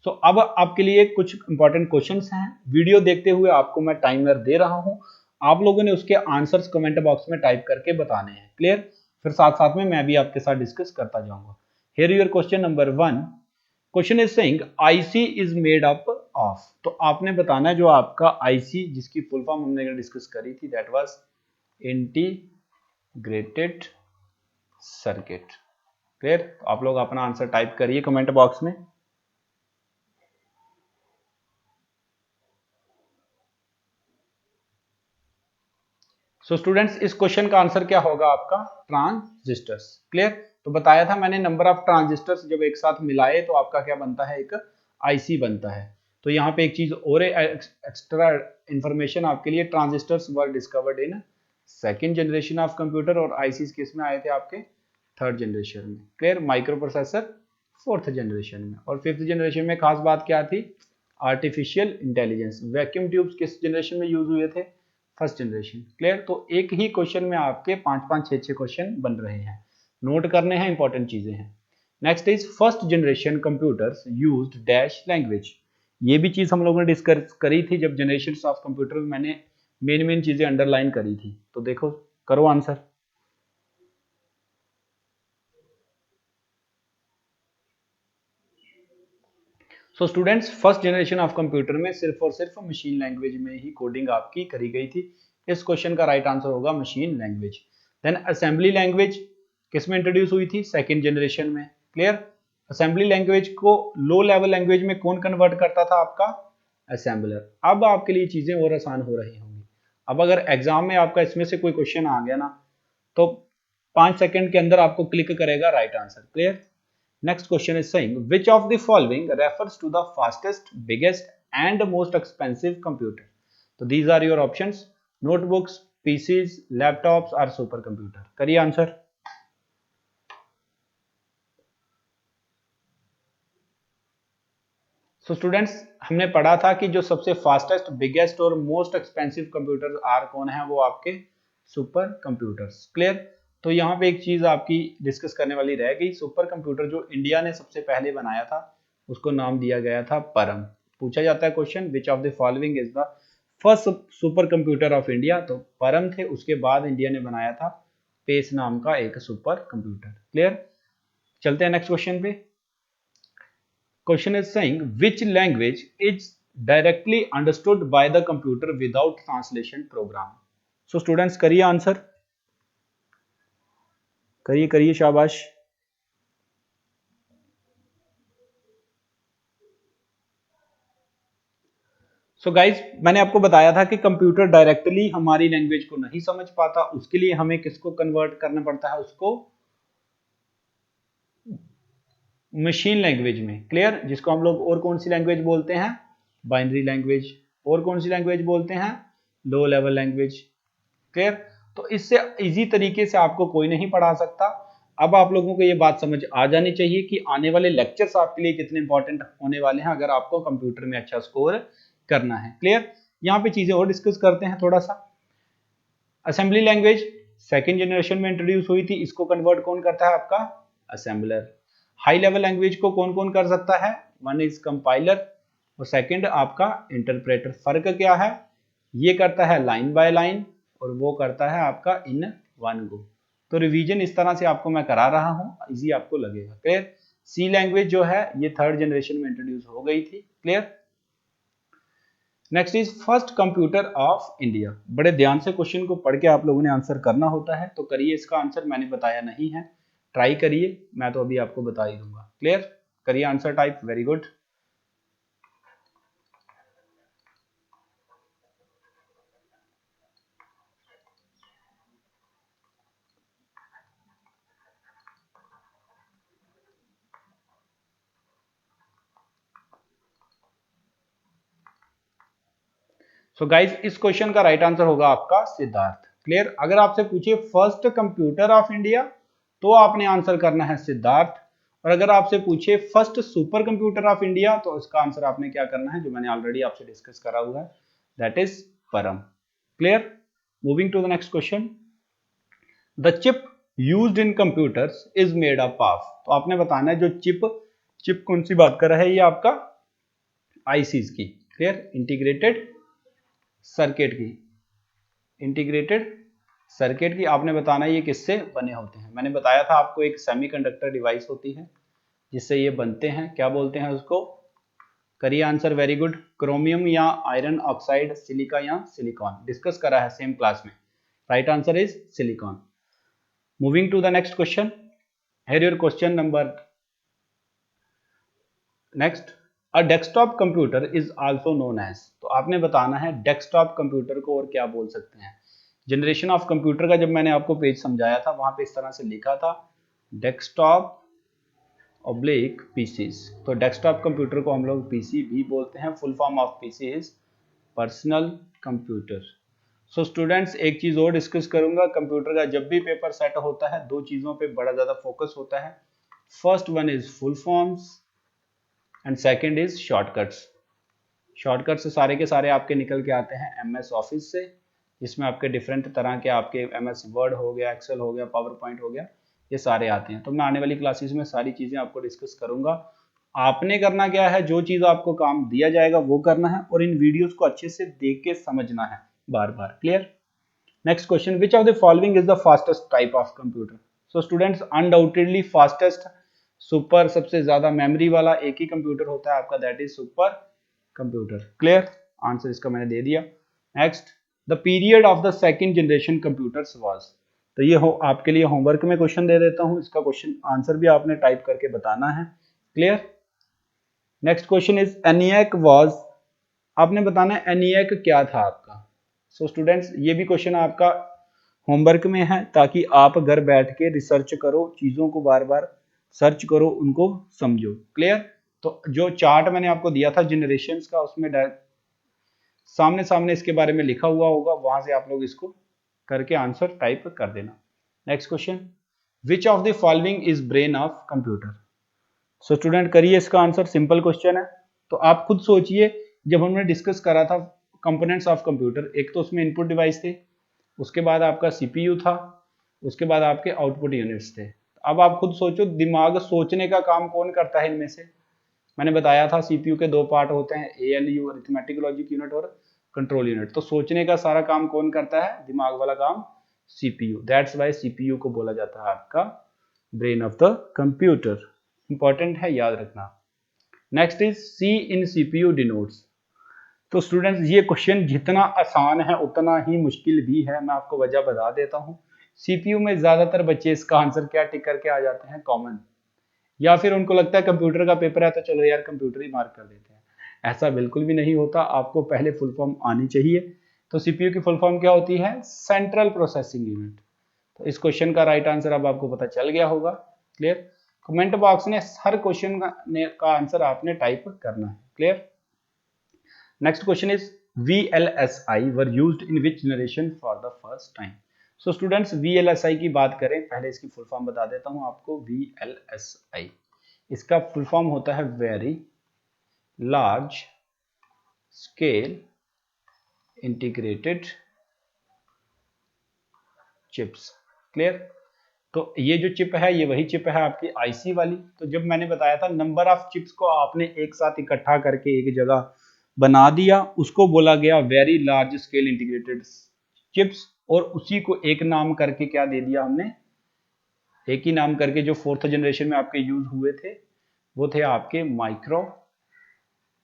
सो अब आपके लिए कुछ इंपॉर्टेंट क्वेश्चंस हैं, वीडियो देखते हुए आपको मैं टाइमर दे रहा हूं, आप लोगों ने उसके आंसर्स कमेंट बॉक्स में टाइप करके बताने हैं। क्लियर, फिर साथ साथ में मैं भी आपके साथ डिस्कस करता जाऊंगा। Here your question number 1, question is saying IC is made up of, तो आपने बताना है जो आपका आईसी जिसकी फुल फॉर्म हमने डिस्कस करी थी, that was integrated circuit. Clear, तो आप लोग अपना आंसर टाइप करिए कमेंट बॉक्स में। सो स्टूडेंट्स, इस क्वेश्चन का आंसर क्या होगा आपका, ट्रांजिस्टर्स। क्लियर, तो बताया था मैंने नंबर ऑफ ट्रांजिस्टर्स जब एक साथ मिलाए तो आपका क्या बनता है, एक आईसी बनता है। तो यहाँ पे एक चीज और एक्स्ट्रा इंफॉर्मेशन आपके लिए, transistors were discovered in second generation of computer और आईसी किस में आए थे आपके, थर्ड जनरेशन में। Clear, micro processor fourth generation में, और फिफ्थ जनरेशन में खास बात क्या थी, आर्टिफिशियल इंटेलिजेंस। वैक्यूम ट्यूब्स किस जनरेशन में यूज हुए थे, फर्स्ट जनरेशन। क्लियर, तो एक ही क्वेश्चन में आपके 5-5 6-6 क्वेश्चन बन रहे हैं, नोट करने हैं, इंपॉर्टेंट चीजें हैं। Next is first generation computers used dash language, ये भी चीज हम लोगों ने डिस्कस करी थी जब जनरेशन ऑफ कंप्यूटर में मैंने मेन मेन चीजें अंडरलाइन करी थी। तो देखो, करो answer. So students, first generation of computer में सिर्फ और सिर्फ मशीन लैंग्वेज में ही कोडिंग आपकी करी गई थी। इस क्वेश्चन का राइट आंसर होगा machine language. Then assembly language किस में इंट्रोड्यूस हुई थी, सेकंड जनरेशन में। क्लियर, असेंबली लैंग्वेज को लो लेवल लैंग्वेज में कौन कन्वर्ट करता था, आपका असेंबलर। अब आपके लिए चीजें और आसान हो रही होंगी। अब अगर एग्जाम में आपका इसमें से कोई क्वेश्चन आ गया ना, तो 5 सेकंड के अंदर आपको क्लिक करेगा right answer. Clear, next question is saying which of the following refers to the fastest, biggest and most expensive computer. So these are your options, notebooks, PCs, laptops or supercomputer. करिए answer. So students, हमने पढ़ा था कि जो सबसे fastest, biggest और most expensive computer are कौन है, वो आपके सुपर कंप्यूटर्स। क्लियर। तो यहाँ पे एक चीज आपकी डिस्कस करने वाली रह गई। सुपर कंप्यूटर जो इंडिया ने सबसे पहले बनाया था उसको नाम दिया गया था परम। पूछा जाता है question, which of the following is the first super computer of India, तो परम थे। उसके बाद इंडिया ने बनाया था पेस नाम का एक सुपर कंप्यूटर। क्लियर। चलते हैं नेक्स्ट क्वेश्चन पे। Question is saying which language is directly understood by the computer without translation program. So students करिए आंसर, करिए करिए, शाबाश। सो गाइज, मैंने आपको बताया था कि कंप्यूटर डायरेक्टली हमारी लैंग्वेज को नहीं समझ पाता, उसके लिए हमें किसको कन्वर्ट करना पड़ता है, उसको मशीन लैंग्वेज में। क्लियर। जिसको हम लोग और कौन सी लैंग्वेज बोलते हैं, बाइनरी लैंग्वेज। और कौन सी लैंग्वेज बोलते हैं, लो लेवल लैंग्वेज। क्लियर। तो इससे इजी तरीके से आपको कोई नहीं पढ़ा सकता। अब आप लोगों को ये बात समझ आ जानी चाहिए कि आने वाले लेक्चर्स आपके लिए कितने इंपॉर्टेंट होने वाले हैं अगर आपको कंप्यूटर में अच्छा स्कोर करना है। क्लियर। यहाँ पे चीजें और डिस्कस करते हैं थोड़ा सा। असेंबली लैंग्वेज सेकेंड जनरेशन में इंट्रोड्यूस हुई थी, इसको कन्वर्ट कौन करता है, आपका असेंबलर। हाई लेवल लैंग्वेज को कौन कौन कर सकता है, वन इज कंपाइलर और सेकंड आपका इंटरप्रेटर। फर्क क्या है, ये करता है लाइन बाय लाइन और वो करता है आपका इन वन गो। तो रिवीजन इस तरह से आपको मैं करा रहा हूं, इजी आपको लगेगा। क्लियर। सी लैंग्वेज जो है ये थर्ड जनरेशन में इंट्रोड्यूस हो गई थी। Clear. Next is first computer of India. बड़े ध्यान से क्वेश्चन को पढ़ के आप लोगों ने आंसर करना होता है, तो करिए इसका आंसर, मैंने बताया नहीं है, ट्राई करिए, मैं तो अभी आपको बता ही दूंगा। क्लियर। करिए answer type, very good. So guys, इस क्वेश्चन का राइट आंसर होगा आपका सिद्धार्थ। क्लियर। अगर आपसे पूछे फर्स्ट कंप्यूटर ऑफ इंडिया तो आपने आंसर करना है सिद्धार्थ, और अगर आपसे पूछे first super computer of India तो इसका आंसर आपने क्या करना है, जो मैंने ऑलरेडी आपसे डिस्कस करा हुआ है, that is Param. Clear. Moving to the next question. The chip used in computers is made up of. तो आपने बताना है जो चिप कौन सी बात कर रहा है, ये आपका आईसीज की। क्लियर। इंटीग्रेटेड सर्किट की, इंटीग्रेटेड सर्किट की आपने बताना ये किससे बने होते हैं। मैंने बताया था आपको एक सेमीकंडक्टर डिवाइस होती है जिससे ये बनते हैं, क्या बोलते हैं उसको, करिए आंसर, वेरी गुड। क्रोमियम या आयरन ऑक्साइड, सिलिका या सिलिकॉन, डिस्कस करा है सेम क्लास में। Right answer is silicon. Moving to the next question. Here your question number next. A desktop computer is also known as. तो आपने बताना है desktop computer को और क्या बोल सकते हैं। जनरेशन ऑफ कंप्यूटर का जब मैंने आपको पेज समझाया था वहां पे इस तरह से लिखा था, डेस्कटॉप ऑब्लिक पीसीज। तो डेस्कटॉप कंप्यूटर को हम लोग पीसी भी बोलते हैं। Full form of PC is personal computer. So students, एक चीज और डिस्कस करूंगा, कंप्यूटर का जब भी पेपर सेट होता है दो चीजों पे बड़ा ज्यादा फोकस होता है। First one is full forms and second is shortcuts. Shortcuts सारे के सारे आपके निकल के आते हैं एमएस ऑफिस से, जिसमें आपके डिफरेंट तरह के आपके एमएस वर्ड हो गया, एक्सेल हो गया, पावर पॉइंट हो गया, ये सारे आते हैं। तो मैं आने वाली क्लासेस में सारी चीजें आपको डिस्कस करूंगा। आपने करना क्या है, जो चीज आपको काम दिया जाएगा वो करना है और इन वीडियोस को अच्छे से देख के समझना है बार बार। Clear. Next question, which of the following is the fastest type of computer. So students, undoubtedly fastest, super, सबसे ज्यादा मेमोरी वाला एक ही कंप्यूटर होता है आपका, that is super computer. Clear. Answer इसका मैंने दे दिया। Next, the period of the second generation computers was. तो ये हो आपके लिए होमवर्क में क्वेश्चन दे देता हूं, इसका क्वेश्चन आंसर भी आपने टाइप करके बताना है। Clear. Next question is ENIAC was. आपने बताना है एनियाक क्या था आपका। सो स्टूडेंट्स, ये भी क्वेश्चन आपका होमवर्क में है ताकि आप घर बैठ के रिसर्च करो, चीजों को बार बार सर्च करो, उनको समझो। क्लियर। तो जो चार्ट मैंने आपको दिया था जनरेशंस का, उसमें सामने सामने इसके बारे में लिखा हुआ होगा, वहां से आप लोग इसको करके आंसर टाइप कर देना। Next question, which of the following is brain of computer. So student करिए इसका आंसर, सिंपल क्वेश्चन है। तो आप खुद सोचिए, जब हमने डिस्कस करा था कंपोनेंट्स ऑफ कंप्यूटर, एक तो उसमें इनपुट डिवाइस थे, उसके बाद आपका सीपीयू था, उसके बाद आपके आउटपुट यूनिट्स थे। अब आप खुद सोचो, दिमाग सोचने का काम कौन करता है इनमें से? मैंने बताया था सीपीयू के दो पार्ट होते हैं, एएलयू अरिथमेटिक लॉजिक यूनिट और कंट्रोल यूनिट। तो सोचने का सारा काम कौन करता है? दिमाग वाला काम सीपीयू। दैट्स वाई सीपीयू को बोला जाता है आपका brain of the computer. Important है, याद रखना। Next is C in CPU denotes. तो स्टूडेंट्स, ये क्वेश्चन जितना आसान है उतना ही मुश्किल भी है। मैं आपको वजह बता देता हूँ। सीपीयू में ज्यादातर बच्चे इसका आंसर क्या टिक करके आ जाते हैं? कॉमन। या फिर उनको लगता है कंप्यूटर का पेपर है तो चलो यार कंप्यूटर ही मार्क कर देते हैं। ऐसा बिल्कुल भी नहीं होता। आपको पहले फुल फॉर्म आनी चाहिए। तो सीपीयू की फुल फॉर्म क्या होती है? Central processing unit. तो इस क्वेश्चन का राइट आंसर अब आपको पता चल गया होगा। क्लियर? कमेंट बॉक्स में हर क्वेश्चन का आंसर आपने टाइप करना है। Clear? Next question is VLSI were used in which generation for the first time? So students, VLSI की बात करें, पहले इसकी फुल फॉर्म बता देता हूं आपको। VLSI इसका फुल फॉर्म होता है very large scale integrated chips. Clear? तो ये जो चिप है, ये वही चिप है आपकी आईसी वाली। तो जब मैंने बताया था नंबर ऑफ चिप्स को आपने एक साथ इकट्ठा करके एक जगह बना दिया, उसको बोला गया very large scale integrated chips. और उसी को एक नाम करके क्या दे दिया हमने? एक ही नाम करके जो फोर्थ जनरेशन में आपके यूज हुए थे वो थे आपके माइक्रो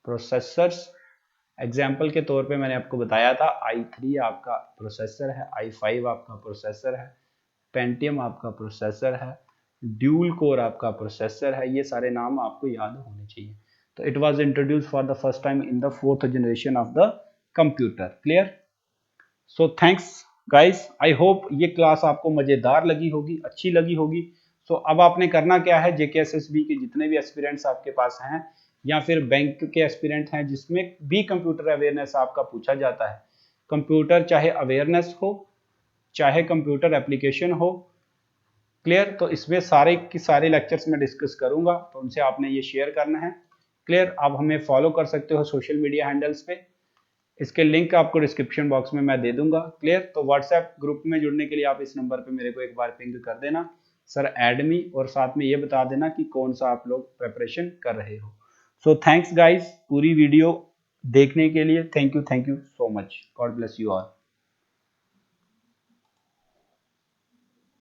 प्रोसेसर्स। एग्जाम्पल के तौर पे मैंने आपको बताया था i3 आपका प्रोसेसर है, i5 आपका प्रोसेसर है, पेंटियम आपका प्रोसेसर है, ड्यूल कोर आपका प्रोसेसर है। ये सारे नाम आपको याद होने चाहिए। तो it was introduce for the first time in the fourth generation of the computer. Clear? So thanks guys, I hope ये क्लास आपको मजेदार लगी होगी, अच्छी लगी होगी। सो अब आपने करना क्या है, जेकेएसएसबी के जितने भी एस्पिरेंट्स आपके पास हैं या फिर बैंक के एस्पिरेंट हैं जिसमें भी कंप्यूटर अवेयरनेस आपका पूछा जाता है, कंप्यूटर चाहे अवेयरनेस हो चाहे कंप्यूटर एप्लीकेशन हो, क्लियर, तो इसमें सारे की सारे लेक्चर्स में डिस्कस करूंगा, तो उनसे आपने ये शेयर करना है। क्लियर? आप हमें फॉलो कर सकते हो सोशल मीडिया हैंडल्स पे, इसके लिंक आपको डिस्क्रिप्शन बॉक्स में मैं दे दूंगा। क्लियर? तो व्हाट्सएप ग्रुप में जुड़ने के लिए आप इस नंबर पे मेरे को एक बार पिंग कर देना, सर ऐड मी, और साथ में ये बता देना कि कौन सा आप लोग प्रेपरेशन कर रहे हो। सो थैंक्स गाइस पूरी वीडियो देखने के लिए। Thank you so much. God bless you all.